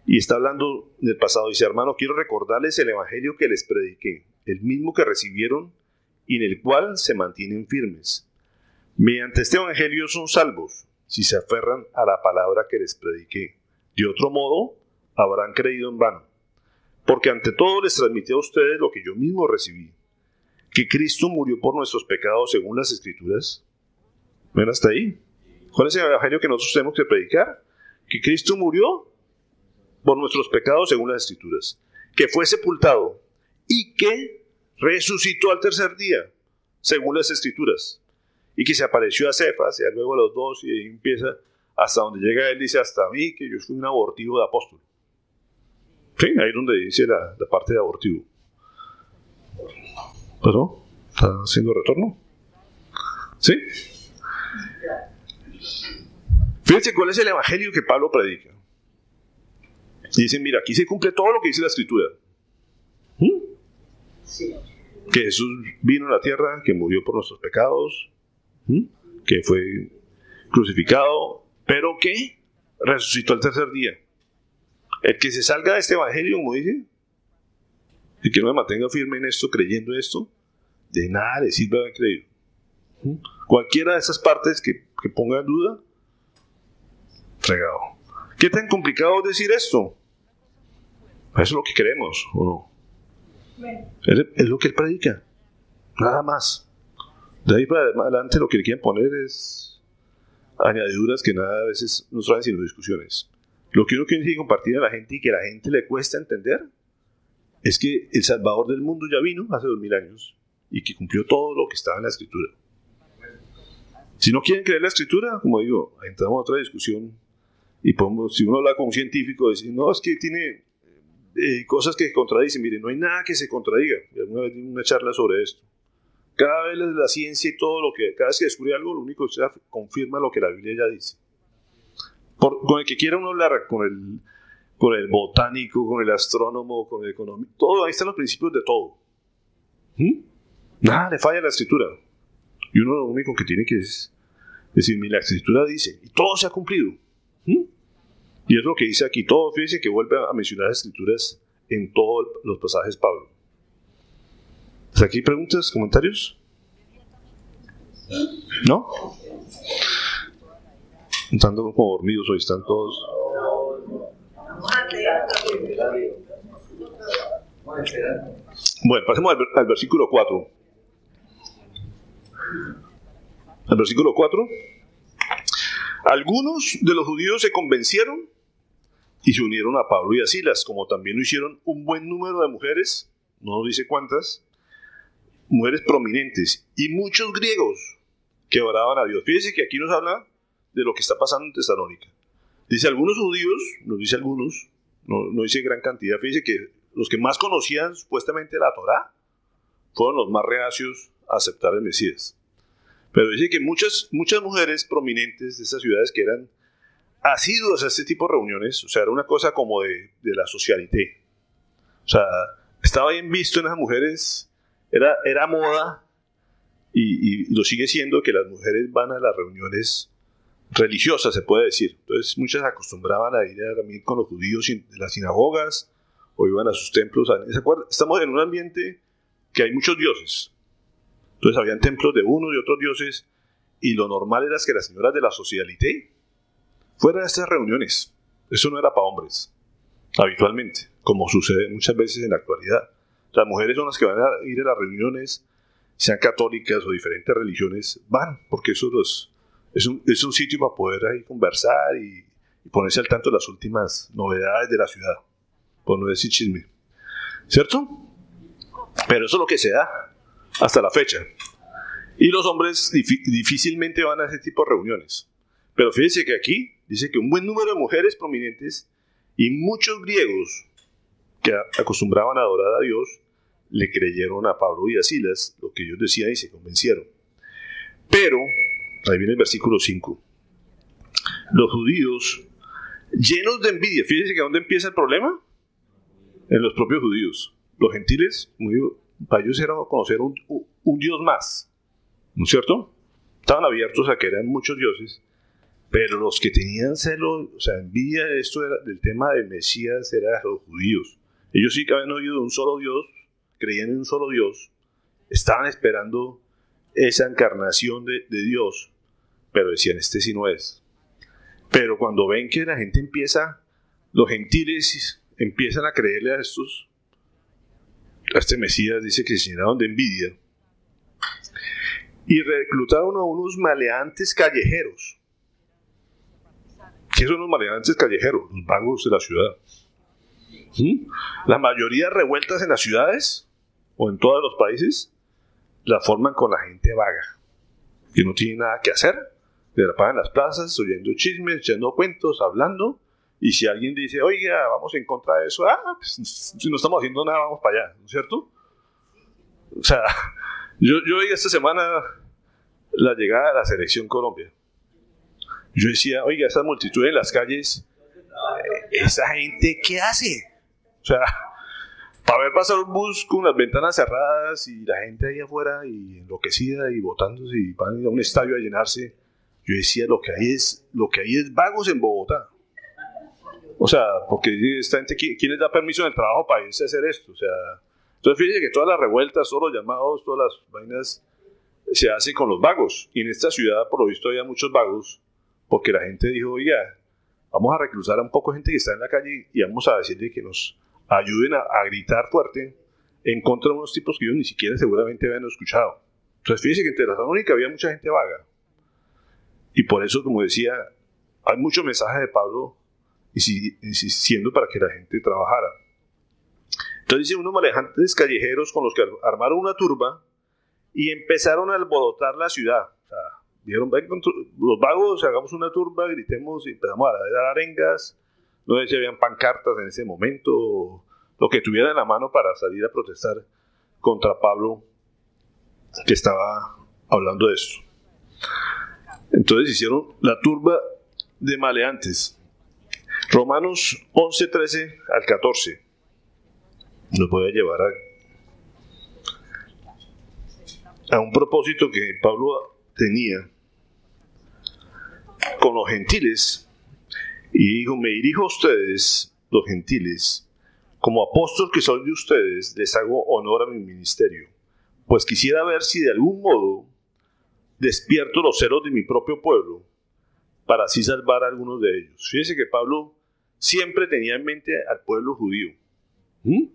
Y está hablando del pasado. Dice, hermano, quiero recordarles el evangelio que les prediqué, el mismo que recibieron y en el cual se mantienen firmes. Mediante este evangelio son salvos, si se aferran a la palabra que les prediqué. De otro modo, habrán creído en vano. Porque ante todo les transmití a ustedes lo que yo mismo recibí, que Cristo murió por nuestros pecados según las Escrituras. ¿Ven hasta ahí? ¿Cuál es el evangelio que nosotros tenemos que predicar? Que Cristo murió por nuestros pecados según las Escrituras, que fue sepultado y que resucitó al tercer día según las Escrituras, y que se apareció a Cefas y luego a los dos, y ahí empieza hasta donde llega él, dice hasta mí que yo fui un abortivo de apóstol. Sí, ahí es donde dice la parte de abortivo. ¿Perdón? ¿Está haciendo retorno? ¿Sí? Fíjense cuál es el evangelio que Pablo predica. Y dicen, mira, aquí se cumple todo lo que dice la Escritura. Que Jesús vino a la tierra, que murió por nuestros pecados, que fue crucificado, pero que resucitó al tercer día. El que se salga de este evangelio, como dice, y que no me mantenga firme en esto, creyendo esto, de nada le sirve haber creído. Cualquiera de esas partes que ponga en duda, fregado. ¿Qué tan complicado es decir esto? Eso es lo que queremos, ¿o no? Es lo que él predica, nada más. De ahí para adelante lo que le quieren poner es añadiduras que nada a veces nos traen sino discusiones. Lo que uno quiere compartir a la gente y que a la gente le cuesta entender es que el Salvador del mundo ya vino hace 2000 años y que cumplió todo lo que estaba en la Escritura. Si no quieren creer la Escritura, como digo, entramos a otra discusión y podemos, si uno habla con un científico, decir, no, es que tiene cosas que contradicen. Mire, no hay nada que se contradiga. Y alguna vez di una charla sobre esto. Cada vez la ciencia y todo cada vez que descubre algo, lo único que se confirma lo que la Biblia ya dice. Con el que quiera uno hablar, con el botánico, con el astrónomo, con el económico, todo, ahí están los principios de todo. Nada le falla a la Escritura. Y uno lo único que tiene que es decir, la Escritura dice, y todo se ha cumplido. Y es lo que dice aquí, todo, fíjense que vuelve a mencionar las Escrituras en todos los pasajes Pablo. ¿Hasta aquí preguntas, comentarios? ¿No? Están como dormidos hoy, están todos. Bueno, pasemos al versículo 4. Al versículo 4. Algunos de los judíos se convencieron y se unieron a Pablo y a Silas, como también lo hicieron un buen número de mujeres, no nos dice cuántas, mujeres prominentes y muchos griegos que oraban a Dios. Fíjense que aquí nos habla de lo que está pasando en Tesalónica. Dice algunos judíos, nos dice algunos, no dice gran cantidad. Fíjese que los que más conocían supuestamente la Torá fueron los más reacios a aceptar el Mesías. Pero dice que muchas mujeres prominentes de estas ciudades que eran asiduas a este tipo de reuniones, o sea, era una cosa como de la socialité. O sea, estaba bien visto en las mujeres, era moda, y lo sigue siendo, que las mujeres van a las reuniones religiosas, se puede decir. Entonces, muchas se acostumbraban a ir también con los judíos de las sinagogas, o iban a sus templos. ¿Se acuerdan? Estamos en un ambiente que hay muchos dioses. Entonces, habían templos de unos y otros dioses, y lo normal era que las señoras de la socialité fueran a estas reuniones. Eso no era para hombres, habitualmente, como sucede muchas veces en la actualidad. Las mujeres son las que van a ir a las reuniones, sean católicas o diferentes religiones, van, porque eso es un sitio para poder ahí conversar y ponerse al tanto de las últimas novedades de la ciudad, por no decir chisme, ¿cierto? Pero eso es lo que se da hasta la fecha. Y los hombres difícilmente van a ese tipo de reuniones. Pero fíjense que aquí dice que un buen número de mujeres prominentes y muchos griegos que acostumbraban a adorar a Dios le creyeron a Pablo y a Silas lo que ellos decían y se convencieron. Pero, ahí viene el versículo 5, los judíos llenos de envidia, fíjense que ¿dónde empieza el problema? En los propios judíos. Los gentiles, para ellos era conocer un Dios más, ¿no es cierto? Estaban abiertos a que eran muchos dioses, pero los que tenían celo, o sea, envidia de esto del tema del Mesías, eran los judíos. Ellos sí que habían oído de un solo Dios, creían en un solo Dios, estaban esperando esa encarnación de Dios, pero decían, este sí no es. Pero cuando ven que la gente los gentiles empiezan a creerle a este Mesías, dice que se llenaron de envidia y reclutaron a unos maleantes callejeros. ¿Qué son los maleantes callejeros? Los vagos de la ciudad. La mayoría de revueltas en las ciudades o en todos los países la forman con la gente vaga, que no tiene nada que hacer, se la pagan en las plazas, oyendo chismes, echando cuentos, hablando, y si alguien dice, oiga, vamos en contra de eso, pues, si no estamos haciendo nada, vamos para allá, ¿no es cierto? O sea, yo vi esta semana la llegada de la selección Colombia. Yo decía, oiga, esa multitud en las calles, ¿esa gente qué hace? O sea, para ver pasar un bus con las ventanas cerradas y la gente ahí afuera y enloquecida y botándose y van a un estadio a llenarse, yo decía, lo que hay es vagos en Bogotá. O sea, porque esta gente, ¿quién les da permiso en el trabajo para irse a hacer esto? O sea, entonces fíjense que todas las revueltas, todos los llamados, todas las vainas se hacen con los vagos. Y en esta ciudad, por lo visto, había muchos vagos, porque la gente dijo, oiga, vamos a reclutar a un poco de gente que está en la calle y vamos a decirle que nos ayuden a gritar fuerte en contra de unos tipos que ellos ni siquiera seguramente habían escuchado. Entonces fíjense que en Tesalónica había mucha gente vaga. Y por eso, como decía, hay mucho mensaje de Pablo insistiendo para que la gente trabajara. Entonces dice, unos maleantes callejeros con los que armaron una turba y empezaron a alborotar la ciudad. O sea, dijeron, ven los vagos, hagamos una turba, gritemos y empezamos a dar arengas. No sé si habían pancartas en ese momento, lo que tuvieran en la mano para salir a protestar contra Pablo, que estaba hablando de esto. Entonces hicieron la turba de maleantes. Romanos 11, 13 al 14. Nos voy a llevar a un propósito que Pablo tenía con los gentiles. Y dijo, me dirijo a ustedes, los gentiles, como apóstol que soy de ustedes, les hago honor a mi ministerio, pues quisiera ver si de algún modo despierto los celos de mi propio pueblo, para así salvar a algunos de ellos. Fíjense que Pablo siempre tenía en mente al pueblo judío. Él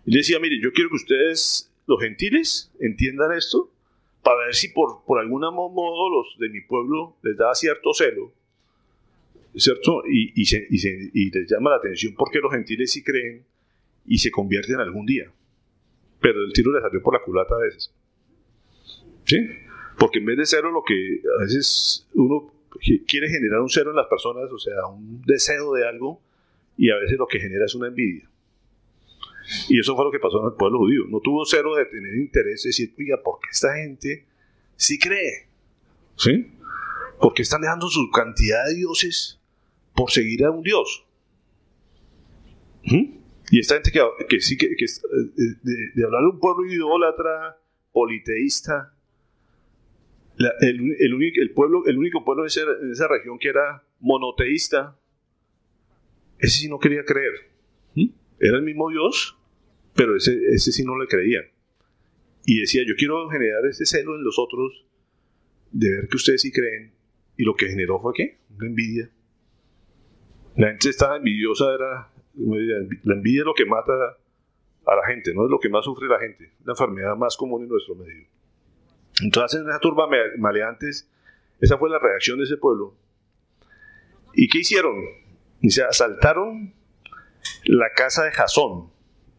decía, mire, yo quiero que ustedes, los gentiles, entiendan esto, para ver si por algún modo los de mi pueblo les da cierto celo, ¿cierto? Y les llama la atención porque los gentiles sí creen y se convierten algún día. Pero el tiro le salió por la culata a veces. ¿Sí? Porque en vez de celo, lo que a veces uno quiere generar un celo en las personas, o sea, un deseo de algo, y a veces lo que genera es una envidia. Y eso fue lo que pasó en el pueblo judío. No tuvo cero de tener interés de decir, oiga, ¿por qué esta gente sí cree? ¿Sí? ¿Por qué están dejando su cantidad de dioses por seguir a un Dios? Y esta gente que sí que de hablar de un pueblo idólatra, politeísta, el único pueblo de esa región que era monoteísta, ese sí no quería creer. Era el mismo Dios, pero ese sí no le creían. Y decía, yo quiero generar ese celo en los otros de ver que ustedes sí creen. Y lo que generó fue ¿qué? Una envidia. La gente estaba envidiosa, la envidia es lo que mata a la gente, no es lo que más sufre la gente, la enfermedad más común en nuestro medio. Entonces, en esa turba maleantes, esa fue la reacción de ese pueblo. ¿Y qué hicieron? Dice, asaltaron la casa de Jasón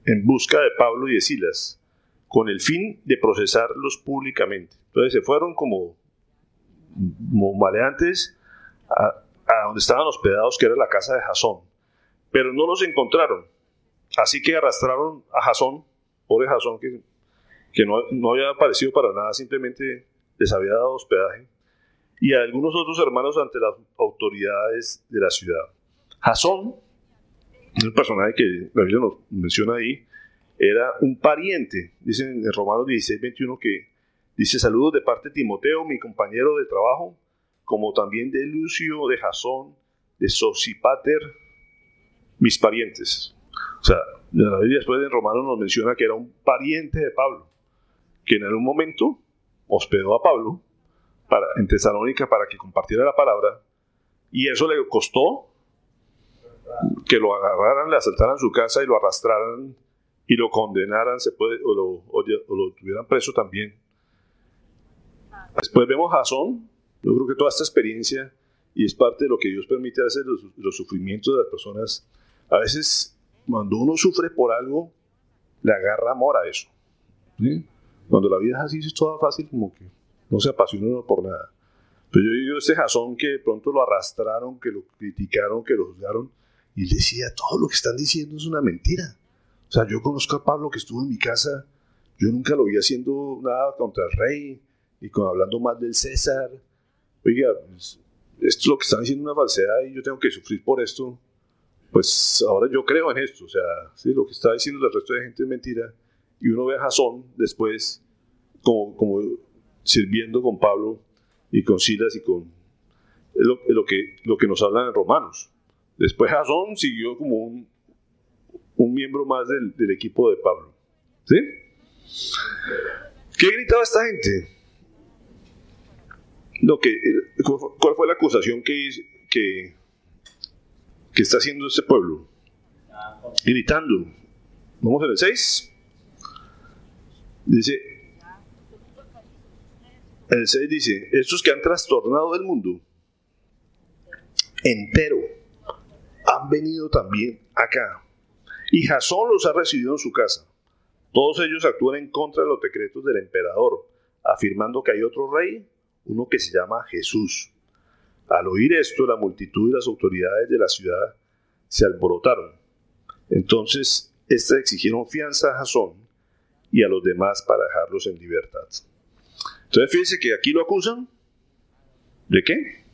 en busca de Pablo y de Silas, con el fin de procesarlos públicamente. Entonces se fueron como maleantes a donde estaban hospedados, que era la casa de Jasón, pero no los encontraron. Así que arrastraron a Jasón, pobre Jasón, que no había aparecido para nada, simplemente les había dado hospedaje, y a algunos otros hermanos ante las autoridades de la ciudad. Jasón, un personaje que la Biblia nos menciona ahí, era un pariente, dice en Romanos 16:21, que dice, saludos de parte de Timoteo, mi compañero de trabajo, como también de Lucio, de Jasón, de Sosipater, mis parientes. O sea, la Biblia después en Romanos nos menciona que era un pariente de Pablo, que en algún momento hospedó a Pablo en Tesalónica para que compartiera la palabra, y eso le costó que lo agarraran, le asaltaran su casa y lo arrastraran y lo condenaran, o lo tuvieran preso también. Después vemos a Jasón. Yo creo que toda esta experiencia, y es parte de lo que Dios permite a veces los sufrimientos de las personas, a veces cuando uno sufre por algo, le agarra amor a eso. ¿Sí? Cuando la vida es así, es todo fácil, como que no se apasiona uno por nada. Pero yo digo, este Jasón que de pronto lo arrastraron, que lo criticaron, que lo juzgaron, y él decía, todo lo que están diciendo es una mentira. O sea, yo conozco a Pablo que estuvo en mi casa, yo nunca lo vi haciendo nada contra el rey, y hablando mal del César. Oiga, pues, esto es lo que están diciendo, una falsedad, y yo tengo que sufrir por esto. Pues ahora yo creo en esto. O sea, ¿sí? Lo que está diciendo el resto de gente es mentira. Y uno ve a Jasón después como sirviendo con Pablo y con Silas y con lo que nos hablan en Romanos. Después Jasón siguió como un miembro más del equipo de Pablo. ¿Sí? ¿Qué gritaba esta gente? ¿Cuál fue la acusación que está haciendo este pueblo? Gritando. Vamos en el 6. Dice, el 6 dice, estos que han trastornado el mundo entero han venido también acá, y Jasón los ha recibido en su casa. Todos ellos actúan en contra de los decretos del emperador, afirmando que hay otro rey, uno que se llama Jesús. Al oír esto, la multitud y las autoridades de la ciudad se alborotaron. Entonces, éstas exigieron fianza a Jasón y a los demás para dejarlos en libertad. Entonces, fíjense que aquí lo acusan. ¿De qué?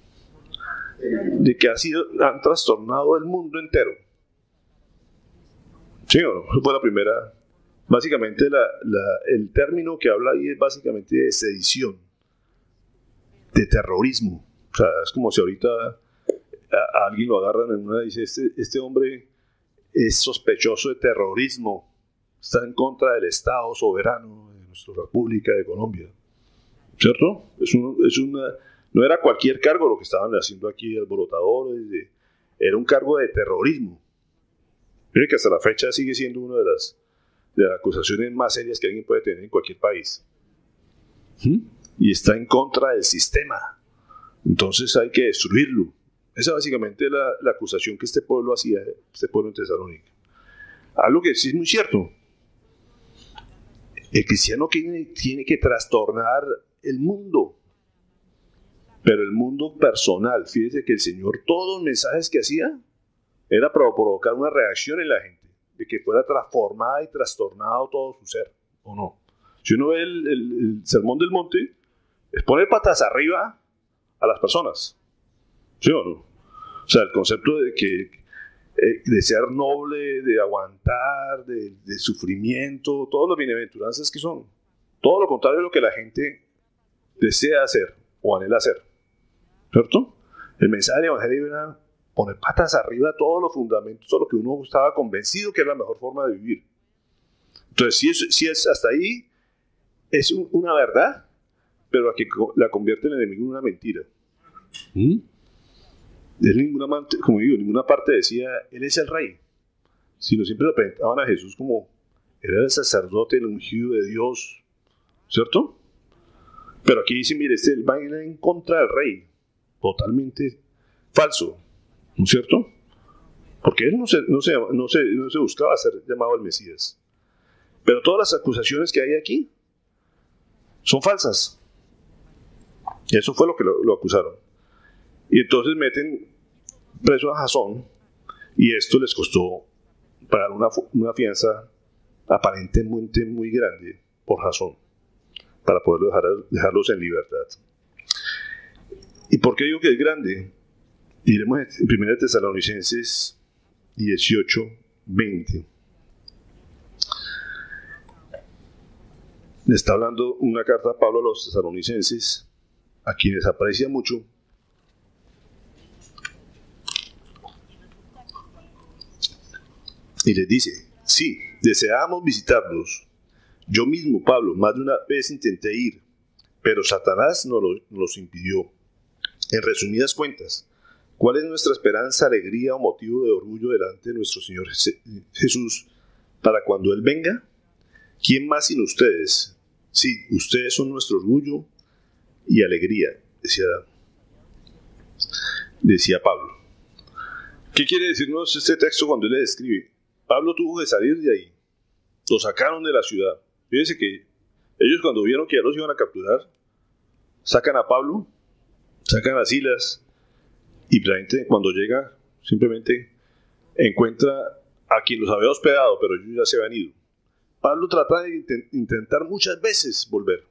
De que han trastornado el mundo entero. ¿Sí o no? Esa fue la primera. Básicamente, el término que habla ahí es básicamente de sedición, de terrorismo. O sea, es como si ahorita a alguien lo agarran en una y dice, este hombre es sospechoso de terrorismo, está en contra del Estado soberano de nuestra República de Colombia. ¿Cierto? No era cualquier cargo lo que estaban haciendo aquí alborotadores, era un cargo de terrorismo. Mire que hasta la fecha sigue siendo una de las acusaciones más serias que alguien puede tener en cualquier país. Y está en contra del sistema. Entonces hay que destruirlo. Esa es básicamente la acusación que este pueblo hacía, este pueblo en Tesalónica. Algo que sí es muy cierto. El cristiano tiene que trastornar el mundo, pero el mundo personal. Fíjese que el Señor, todos los mensajes que hacía, era provocar una reacción en la gente, de que fuera transformada y trastornado todo su ser, ¿o no? Si uno ve el Sermón del Monte, es poner patas arriba a las personas, ¿sí o no? O sea, el concepto de que de ser noble, de aguantar, de sufrimiento, todas las bienaventuranzas que son, todo lo contrario de lo que la gente desea hacer o anhela hacer, ¿cierto? El mensaje del Evangelio era poner patas arriba a todos los fundamentos, todo lo que uno estaba convencido que era la mejor forma de vivir. Entonces, si es hasta ahí, es una verdad, pero aquí la convierte el enemigo en una mentira. Como digo, ninguna parte decía, él es el rey, sino siempre lo presentaban a Jesús como, era el sacerdote, el ungido de Dios, ¿cierto? Pero aquí dice, mire, este va en contra del rey, totalmente falso, ¿no es cierto? Porque él no se buscaba ser llamado el Mesías. Pero todas las acusaciones que hay aquí son falsas. Y eso fue lo que lo acusaron. Y entonces meten preso a Jasón, y esto les costó pagar una fianza aparentemente muy grande por Jasón, para poder dejarlos en libertad. ¿Y por qué digo que es grande? Iremos en 1 Tesalonicenses 18, 20. Le está hablando una carta a Pablo a los tesalonicenses, a quienes aprecia mucho. Y les dice, sí, deseábamos visitarlos. Yo mismo, Pablo, más de una vez intenté ir, pero Satanás nos los impidió. En resumidas cuentas, ¿cuál es nuestra esperanza, alegría o motivo de orgullo delante de nuestro Señor Jesús para cuando Él venga? ¿Quién más sin ustedes? Sí, ustedes son nuestro orgullo y alegría, decía Pablo. ¿Qué quiere decirnos este texto cuando él le describe? Pablo tuvo que salir de ahí. Lo sacaron de la ciudad. Fíjense que ellos, cuando vieron que ya los iban a capturar, sacan a Pablo, sacan a Silas, y la gente, cuando llega, simplemente encuentra a quien los había hospedado, pero ellos ya se habían ido. Pablo trata de intentar muchas veces volver.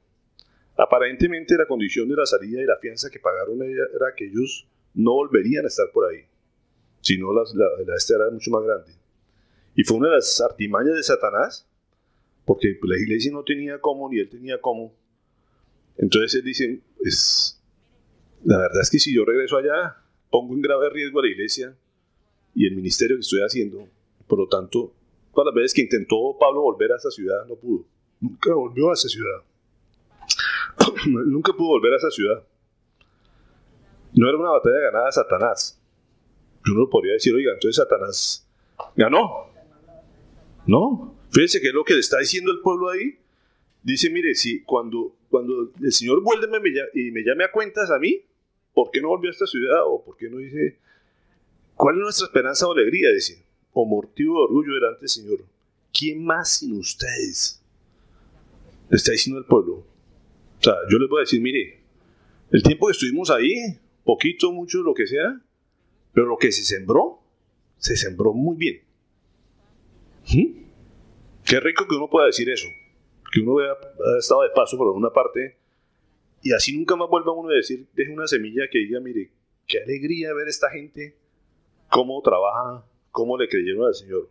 Aparentemente la condición de la salida y la fianza que pagaron era que ellos no volverían a estar por ahí, sino la era mucho más grande. Y fue una de las artimañas de Satanás, porque la iglesia no tenía cómo, ni él tenía cómo. Entonces él dice, la verdad es que si yo regreso allá, pongo en grave riesgo a la iglesia y el ministerio que estoy haciendo. Por lo tanto, todas las veces que intentó Pablo volver a esa ciudad, no pudo. Nunca volvió a esa ciudad. Nunca pudo volver a esa ciudad. No era una batalla ganada de Satanás. Yo no podría decir, oiga, entonces Satanás ganó. No. Fíjense que es lo que le está diciendo el pueblo ahí. Dice, mire, si cuando el Señor vuelve y me llame a cuentas a mí, ¿por qué no volvió a esta ciudad? ¿O por qué no dice, cuál es nuestra esperanza o alegría? Dice, o motivo de orgullo delante del Señor. ¿Quién más sin ustedes? Le está diciendo el pueblo. O sea, yo les voy a decir, mire, el tiempo que estuvimos ahí, poquito, mucho, lo que sea, pero lo que se sembró muy bien. Qué rico que uno pueda decir eso, que uno ha estado de paso por alguna parte y así nunca más vuelva uno a decir, deje una semilla que diga, mire, qué alegría ver a esta gente, cómo trabaja, cómo le creyeron al Señor.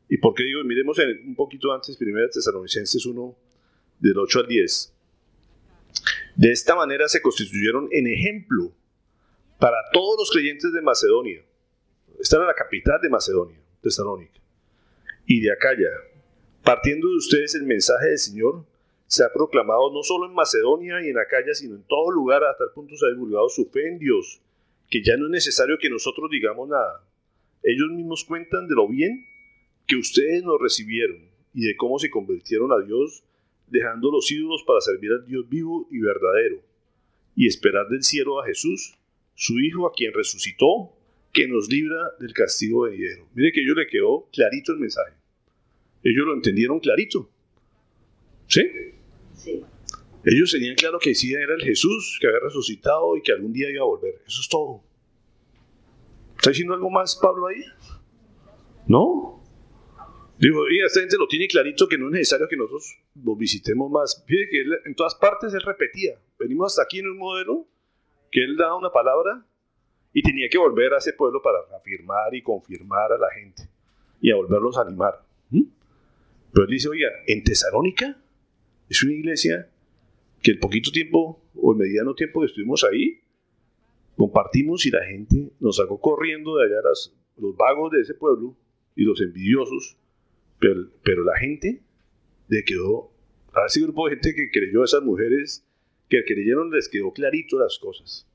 ¿Y por qué digo? Miremos un poquito antes, 1 Tesalonicenses 1, del 8 al 10. De esta manera se constituyeron en ejemplo para todos los creyentes de Macedonia. Esta era la capital de Macedonia, Tesalónica, y de Acaya. Partiendo de ustedes el mensaje del Señor se ha proclamado no solo en Macedonia y en Acaya, sino en todo lugar, hasta el punto se ha divulgado su fe en Dios, que ya no es necesario que nosotros digamos nada. Ellos mismos cuentan de lo bien que ustedes nos recibieron y de cómo se convirtieron a Dios, dejando los ídolos para servir al Dios vivo y verdadero, y esperar del cielo a Jesús, su Hijo, a quien resucitó, que nos libra del castigo venidero. Mire que a ellos le quedó clarito el mensaje. Ellos lo entendieron clarito. ¿Sí? Sí. Ellos tenían claro que sí era el Jesús que había resucitado y que algún día iba a volver. Eso es todo. ¿Está diciendo algo más Pablo ahí? ¿No? Digo, y esta gente lo tiene clarito que no es necesario que nosotros los visitemos más. Fíjate que él, en todas partes él repetía. Venimos hasta aquí en un modelo que él daba una palabra y tenía que volver a ese pueblo para afirmar y confirmar a la gente y a volverlos a animar. Pero él dice, oiga, en Tesalónica es una iglesia que el poquito tiempo o el mediano tiempo que estuvimos ahí, compartimos y la gente nos sacó corriendo de allá, los vagos de ese pueblo y los envidiosos, pero la gente le quedó, a ese grupo de gente que creyó, a esas mujeres que creyeron, les quedó clarito las cosas.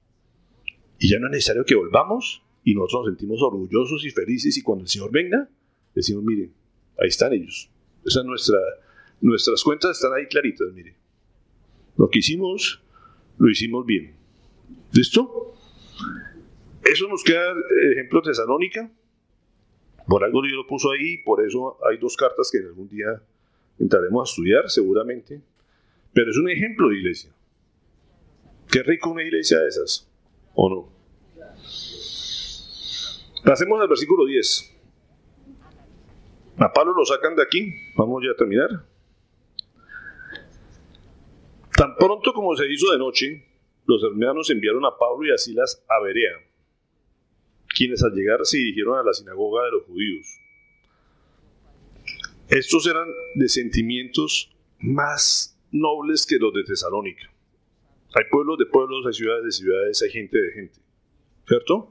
Y ya no es necesario que volvamos y nosotros nos sentimos orgullosos y felices y cuando el Señor venga, decimos, miren, ahí están ellos. Esa es nuestras cuentas están ahí claritas, miren. Lo que hicimos, lo hicimos bien. ¿Listo? Eso nos queda el ejemplo de Tesalónica. Por algo Dios lo puso ahí, por eso hay 2 cartas que algún día entraremos a estudiar, seguramente. Pero es un ejemplo de iglesia. Qué rico una iglesia de esas, ¿o no? Pasemos al versículo 10. A Pablo lo sacan de aquí, vamos ya a terminar. Tan pronto como se hizo de noche, los hermanos enviaron a Pablo y a Silas a Berea, quienes al llegar se dirigieron a la sinagoga de los judíos. Estos eran de sentimientos más nobles que los de Tesalónica. Hay pueblos de pueblos, hay ciudades de ciudades, hay gente de gente, ¿cierto?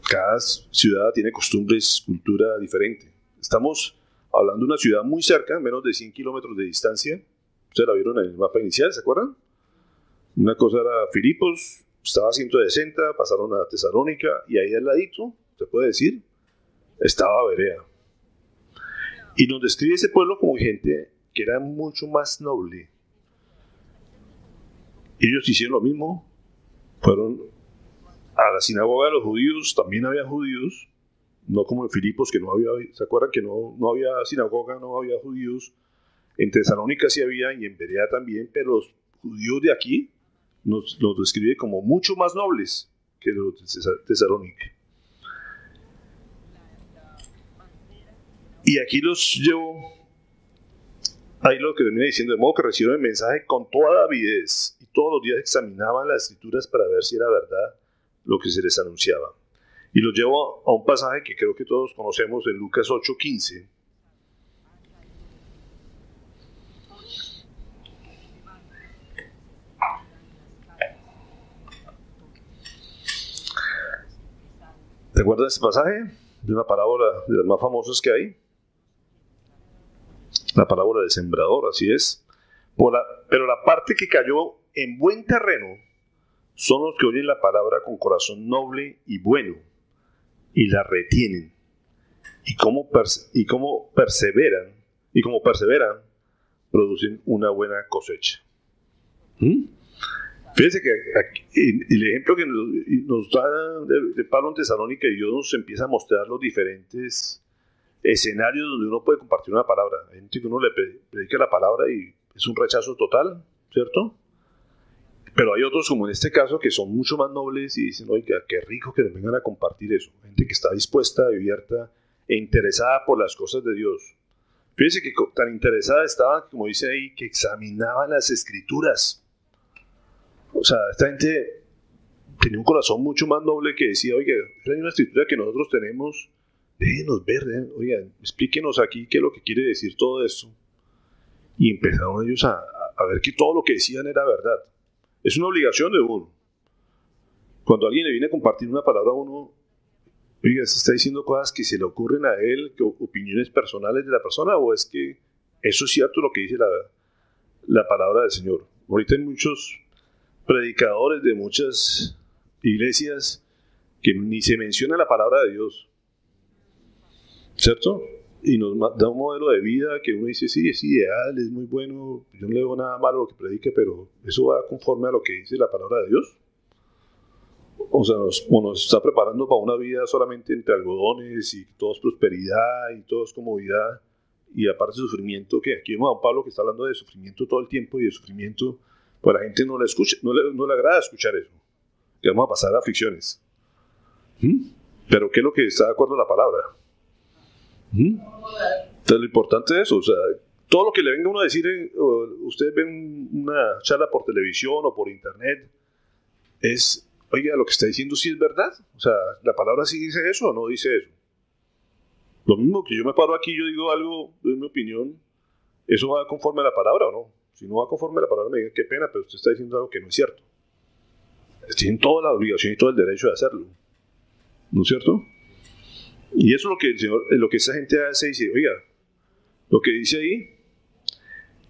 Cada ciudad tiene costumbres, cultura diferente. Estamos hablando de una ciudad muy cerca, menos de 100 kilómetros de distancia. Ustedes la vieron en el mapa inicial, ¿se acuerdan? Una cosa era Filipos, estaba a 160, pasaron a Tesalónica y ahí al ladito, se puede decir, estaba Berea. Y nos describe ese pueblo como gente que era mucho más noble. Ellos hicieron lo mismo, fueron a la sinagoga de los judíos, también había judíos, no como en Filipos que no había, ¿se acuerdan que no había sinagoga, no había judíos? En Tesalónica sí había y en Berea también, pero los judíos de aquí nos describe como mucho más nobles que los de Tesalónica. Y aquí los llevo, ahí lo que venía diciendo, de modo que recibieron el mensaje con toda avidez y todos los días examinaban las escrituras para ver si era verdad lo que se les anunciaba. Y los llevo a un pasaje que creo que todos conocemos en Lucas 8:15. ¿Te acuerdas de este pasaje? De una parábola de las más famosas que hay. La parábola del sembrador, así es. Pero la parte que cayó en buen terreno son los que oyen la palabra con corazón noble y bueno y la retienen. Y como perseveran, producen una buena cosecha. Fíjense que aquí, el ejemplo que nos da de Pablo en Tesalónica, y Dios nos empieza a mostrar los diferentes escenarios donde uno puede compartir una palabra. Hay gente que uno le predica la palabra y es un rechazo total, ¿cierto? Pero hay otros, como en este caso, que son mucho más nobles y dicen, oiga, qué rico que nos vengan a compartir eso. Gente que está dispuesta, abierta e interesada por las cosas de Dios. Fíjense que tan interesada estaba, como dice ahí, que examinaban las escrituras. O sea, esta gente tenía un corazón mucho más noble que decía, oiga, hay una escritura que nosotros tenemos, déjenos ver, oiga, explíquenos aquí qué es lo que quiere decir todo esto. Y empezaron ellos a ver que todo lo que decían era verdad. Es una obligación de uno. Cuando alguien le viene a compartir una palabra a uno, oiga, ¿se está diciendo cosas que se le ocurren a él, que opiniones personales de la persona, o es que eso es cierto lo que dice la palabra del Señor? Ahorita hay muchos predicadores de muchas iglesias que ni se menciona la palabra de Dios, ¿cierto? Y nos da un modelo de vida que uno dice, sí, es ideal, es muy bueno, yo no le veo nada malo a lo que predique, pero ¿eso va conforme a lo que dice la palabra de Dios? O sea, nos está preparando para una vida solamente entre algodones y todo es prosperidad y todo es comodidad y aparte sufrimiento, que aquí vemos a don Pablo que está hablando de sufrimiento todo el tiempo y de sufrimiento, pues la gente no le agrada escuchar eso, que vamos a pasar aflicciones. Pero ¿qué es lo que está de acuerdo a la palabra? Entonces lo importante es eso, o sea, todo lo que le venga uno a decir, ustedes ven una charla por televisión o por internet, es, oiga, lo que está diciendo sí es verdad, o sea, la palabra sí dice eso o no dice eso. Lo mismo que yo me paro aquí, yo digo algo, doy mi opinión, ¿eso va conforme a la palabra o no? Si no va conforme a la palabra, me digan, qué pena, pero usted está diciendo algo que no es cierto. Tienen toda la obligación y todo el derecho de hacerlo, ¿no es cierto? Y eso es lo que el Señor, lo que esa gente hace, dice, oiga, lo que dice ahí,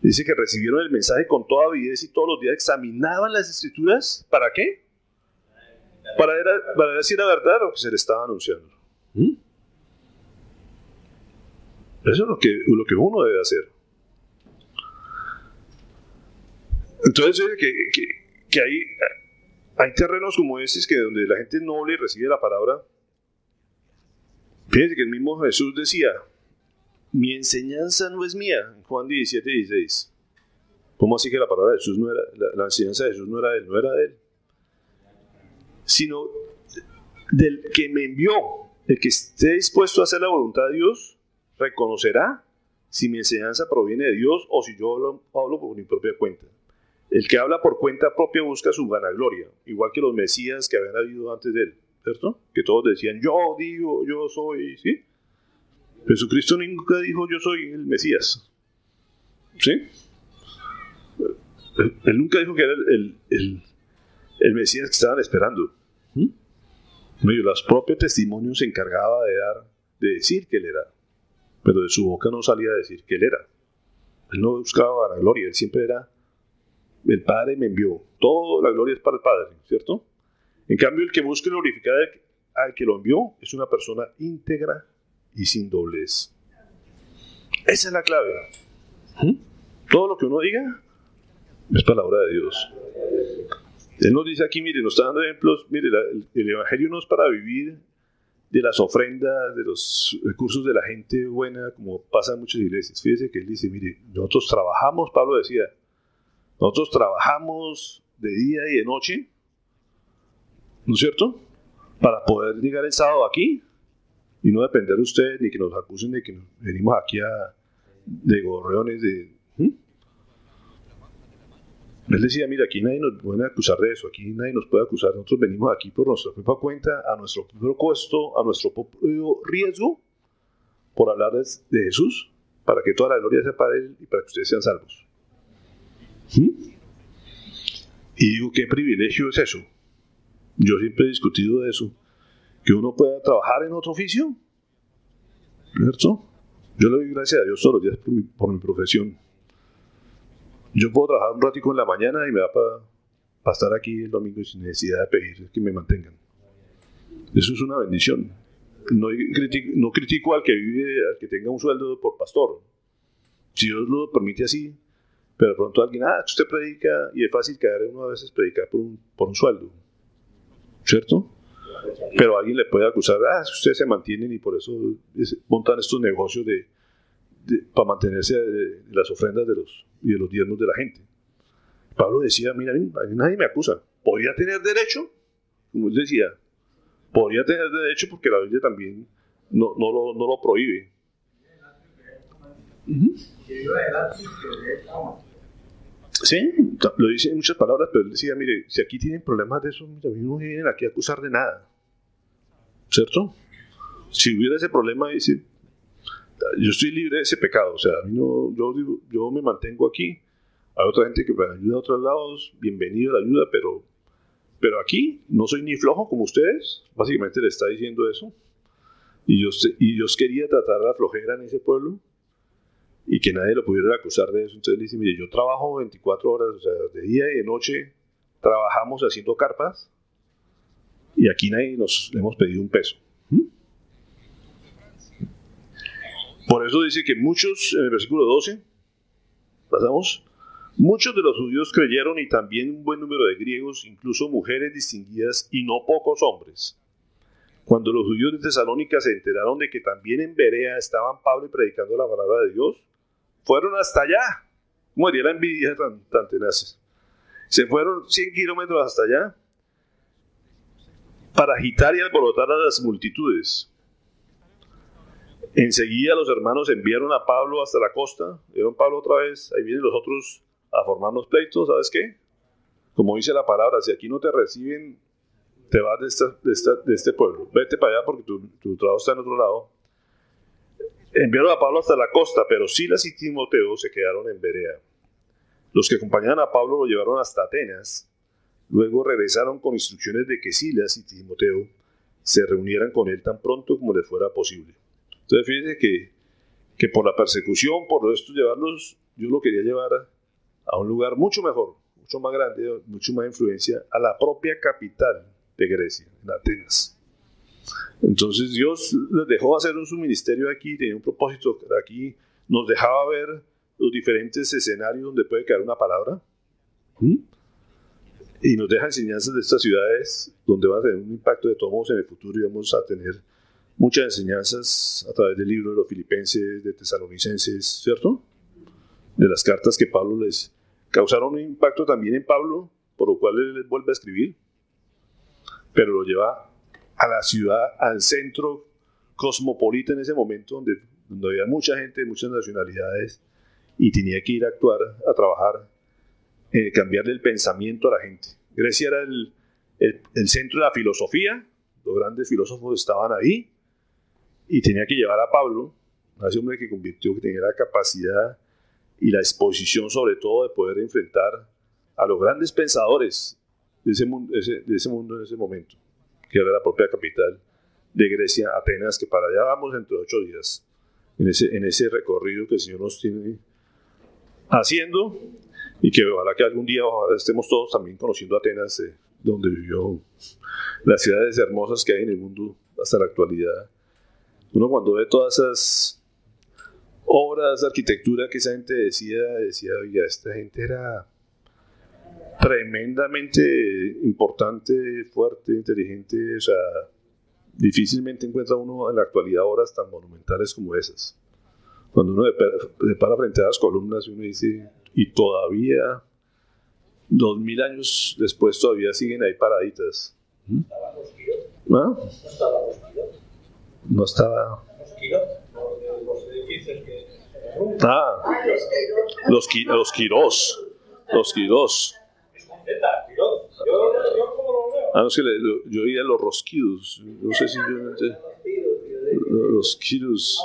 dice que recibieron el mensaje con toda avidez y todos los días examinaban las escrituras, ¿para qué? Para ver si era verdad lo que se le estaba anunciando. Eso es lo que uno debe hacer. Entonces, que hay terrenos como estos que donde la gente noble recibe la palabra. Fíjense que el mismo Jesús decía, mi enseñanza no es mía, en Juan 17:16. ¿Cómo así que la palabra de Jesús no era, la enseñanza de Jesús no era de él? Sino del que me envió. El que esté dispuesto a hacer la voluntad de Dios, reconocerá si mi enseñanza proviene de Dios o si yo hablo por mi propia cuenta. El que habla por cuenta propia busca su vanagloria, igual que los mesías que habían habido antes de él, ¿cierto? Que todos decían, yo digo, yo soy, ¿sí? Jesucristo nunca dijo, yo soy el Mesías, ¿sí? Él nunca dijo que era el Mesías que estaban esperando. Los propios testimonios se encargaba de decir que él era, pero de su boca no salía a decir que él era. Él no buscaba la gloria, él siempre era, el Padre me envió. Toda la gloria es para el Padre, ¿cierto? En cambio, el que busca glorificar al que lo envió es una persona íntegra y sin doblez. Esa es la clave. Todo lo que uno diga es palabra de Dios. Él nos dice aquí, mire, nos está dando ejemplos, mire, el Evangelio no es para vivir de las ofrendas, de los recursos de la gente buena, como pasa en muchas iglesias. Fíjese que él dice, mire, nosotros trabajamos, Pablo decía, nosotros trabajamos de día y de noche, ¿no es cierto? Para poder llegar el sábado aquí y no depender de ustedes, ni que nos acusen de que venimos aquí de gorreones, Él decía, mira, aquí nadie nos puede acusar de eso, aquí nadie nos puede acusar, nosotros venimos aquí por nuestra propia cuenta, a nuestro propio costo, a nuestro propio riesgo, por hablar de Jesús, para que toda la gloria sea para Él y para que ustedes sean salvos. Y digo, ¿qué privilegio es eso? Yo siempre he discutido de eso, que uno pueda trabajar en otro oficio, ¿cierto? Yo le doy gracias a Dios todos los días por mi profesión. Yo puedo trabajar un ratico en la mañana y me da para estar aquí el domingo sin necesidad de pedir que me mantengan. Eso es una bendición. No critico al que tenga un sueldo por pastor. Si Dios lo permite así, pero de pronto alguien, usted predica, y es fácil caer uno a veces predicar por un sueldo, ¿cierto? Pero alguien le puede acusar, ustedes se mantienen y por eso montan estos negocios para mantenerse de las ofrendas y de los diezmos de la gente. Pablo decía, mira, nadie me acusa. ¿Podría tener derecho? Como él decía, podría tener derecho porque la Biblia también no lo prohíbe. Sí, lo dice en muchas palabras, pero él decía, mire, si aquí tienen problemas de eso, a mí no me vienen aquí a acusar de nada, ¿cierto? Si hubiera ese problema, dice, yo estoy libre de ese pecado, o sea, a mí no, yo me mantengo aquí. Hay otra gente que me ayuda a otros lados, bienvenido a la ayuda, pero aquí no soy ni flojo como ustedes, básicamente le está diciendo eso. Y Dios quería tratar la flojera en ese pueblo y que nadie lo pudiera acusar de eso. Entonces le dice, mire, yo trabajo 24 horas, o sea, de día y de noche trabajamos haciendo carpas y aquí nadie le hemos pedido un peso. Por eso dice que muchos, en el versículo 12, pasamos, muchos de los judíos creyeron y también un buen número de griegos, incluso mujeres distinguidas y no pocos hombres. Cuando los judíos de Tesalónica se enteraron de que también en Berea estaban Pablo y predicando la palabra de Dios, fueron hasta allá. ¿Cómo haría la envidia tan tenaz? Se fueron 100 kilómetros hasta allá para agitar y alborotar a las multitudes. Enseguida los hermanos enviaron a Pablo hasta la costa. Vieron Pablo otra vez, ahí vienen los otros a formarnos pleitos. ¿Sabes qué? Como dice la palabra, si aquí no te reciben, te vas de este pueblo. Vete para allá porque tu trabajo está en otro lado. Enviaron a Pablo hasta la costa, pero Silas y Timoteo se quedaron en Berea. Los que acompañaban a Pablo lo llevaron hasta Atenas. Luego regresaron con instrucciones de que Silas y Timoteo se reunieran con él tan pronto como les fuera posible. Entonces fíjense que por la persecución, por esto llevarlos, yo lo quería llevar a un lugar mucho mejor, mucho más grande, mucho más influencia, a la propia capital de Grecia, en Atenas. Entonces Dios les dejó hacer su ministerio aquí, tenía un propósito aquí, nos dejaba ver los diferentes escenarios donde puede caer una palabra, y nos deja enseñanzas de estas ciudades donde van a tener un impacto de todos modos en el futuro, y vamos a tener muchas enseñanzas a través del libro de los Filipenses, de Tesalonicenses, ¿cierto? De las cartas que Pablo les causaron un impacto también en Pablo, por lo cual él les vuelve a escribir, pero lo lleva a la ciudad, al centro cosmopolita en ese momento, donde había mucha gente de muchas nacionalidades, y tenía que ir a actuar, a trabajar, cambiarle el pensamiento a la gente. Grecia era el centro de la filosofía, los grandes filósofos estaban ahí, y tenía que llevar a Pablo, a ese hombre que tenía la capacidad y la exposición sobre todo de poder enfrentar a los grandes pensadores de ese mundo en ese momento, que era la propia capital de Grecia, Atenas, que para allá vamos dentro de 8 días, en ese recorrido que el Señor nos tiene haciendo, y que ojalá que algún día estemos todos también conociendo Atenas, donde vivió, las ciudades hermosas que hay en el mundo hasta la actualidad. Uno cuando ve todas esas obras de arquitectura que esa gente decía, oiga, esta gente era tremendamente importante, fuerte, inteligente, o sea, difícilmente encuentra uno en la actualidad obras tan monumentales como esas. Cuando uno se para frente a las columnas, uno dice, y todavía, 2000 años después, todavía siguen ahí paraditas. ¿No? No estaba. Los edificios que... Los Quirós. Los Quirós. Es con Z, Quirós. Yo cómo lo veo. No, es que yo oía los Rosquidos. No sé si yo... Los Quirós.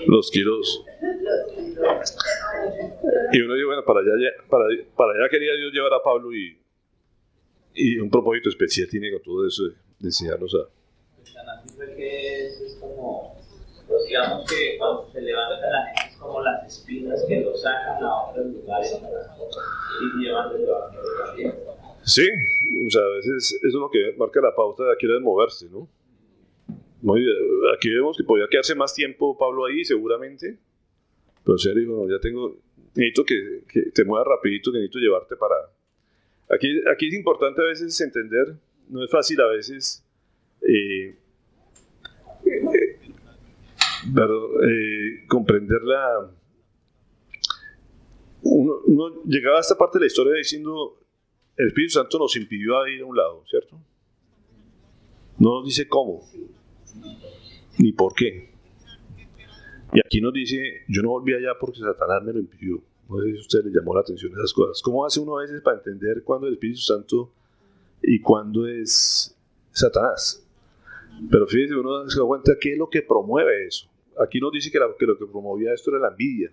Los Quirós. Y uno dijo, bueno, para allá quería Dios llevar a Pablo, y un propósito especial tiene con todo eso de enseñarnos a... Así fue que es como, pues digamos que cuando se levanta la gente es como las espinas que lo sacan a otros lugares y llevan el evangelio también. Sí, o sea, a veces eso es lo que marca la pauta de aquí de moverse, ¿no? Aquí vemos que podía quedarse más tiempo Pablo ahí, seguramente, pero se dijo, no, necesito que te muevas rapidito, que necesito llevarte para... Aquí es importante a veces entender, no es fácil a veces comprender uno llegaba a esta parte de la historia diciendo, el Espíritu Santo nos impidió ir a un lado, ¿cierto? No nos dice cómo ni por qué, y aquí nos dice, yo no volví allá porque Satanás me lo impidió. No sé si a usted le llamó la atención esas cosas. ¿Cómo hace uno a veces para entender cuándo es el Espíritu Santo y cuándo es Satanás? Pero fíjese, uno se da cuenta qué es lo que promueve eso. Aquí nos dice que lo que promovía esto era la envidia,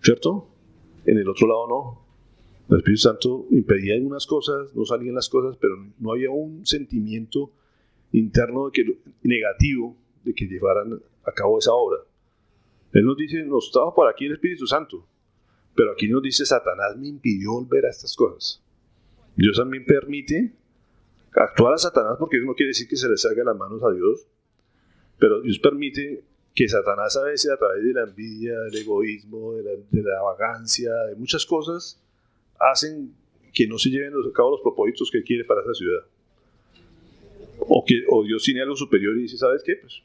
¿cierto? En el otro lado no. El Espíritu Santo impedía algunas cosas, no salían las cosas, pero no había un sentimiento interno negativo de que llevaran a cabo esa obra. Él nos dice, nos estaba por aquí el Espíritu Santo, pero aquí nos dice, Satanás me impidió volver a estas cosas. Dios también permite actuar a Satanás, porque eso no quiere decir que se le salga las manos a Dios, pero Dios permite que Satanás a veces, a través de la envidia, del egoísmo, de la vagancia, de muchas cosas, hacen que no se lleven a cabo los propósitos que Él quiere para esa ciudad. O Dios tiene algo superior y dice, ¿sabes qué? Pues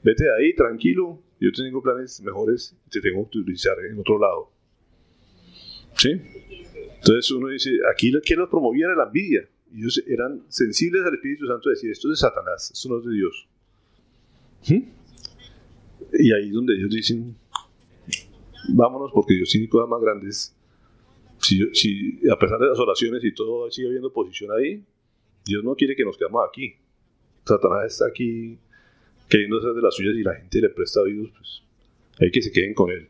vete de ahí, tranquilo, yo tengo planes mejores, te tengo que utilizar en otro lado. ¿Sí? Entonces uno dice, aquí quien los promovía era la envidia. Ellos eran sensibles al Espíritu Santo, decir, esto es de Satanás, esto no es de Dios. Y ahí es donde ellos dicen, vámonos porque Dios tiene cosas más grandes. Si a pesar de las oraciones y todo sigue habiendo oposición ahí, Dios no quiere que nos quedemos aquí. Satanás está aquí queriendo hacer de las suyas y la gente le presta oídos, pues hay que se queden con él.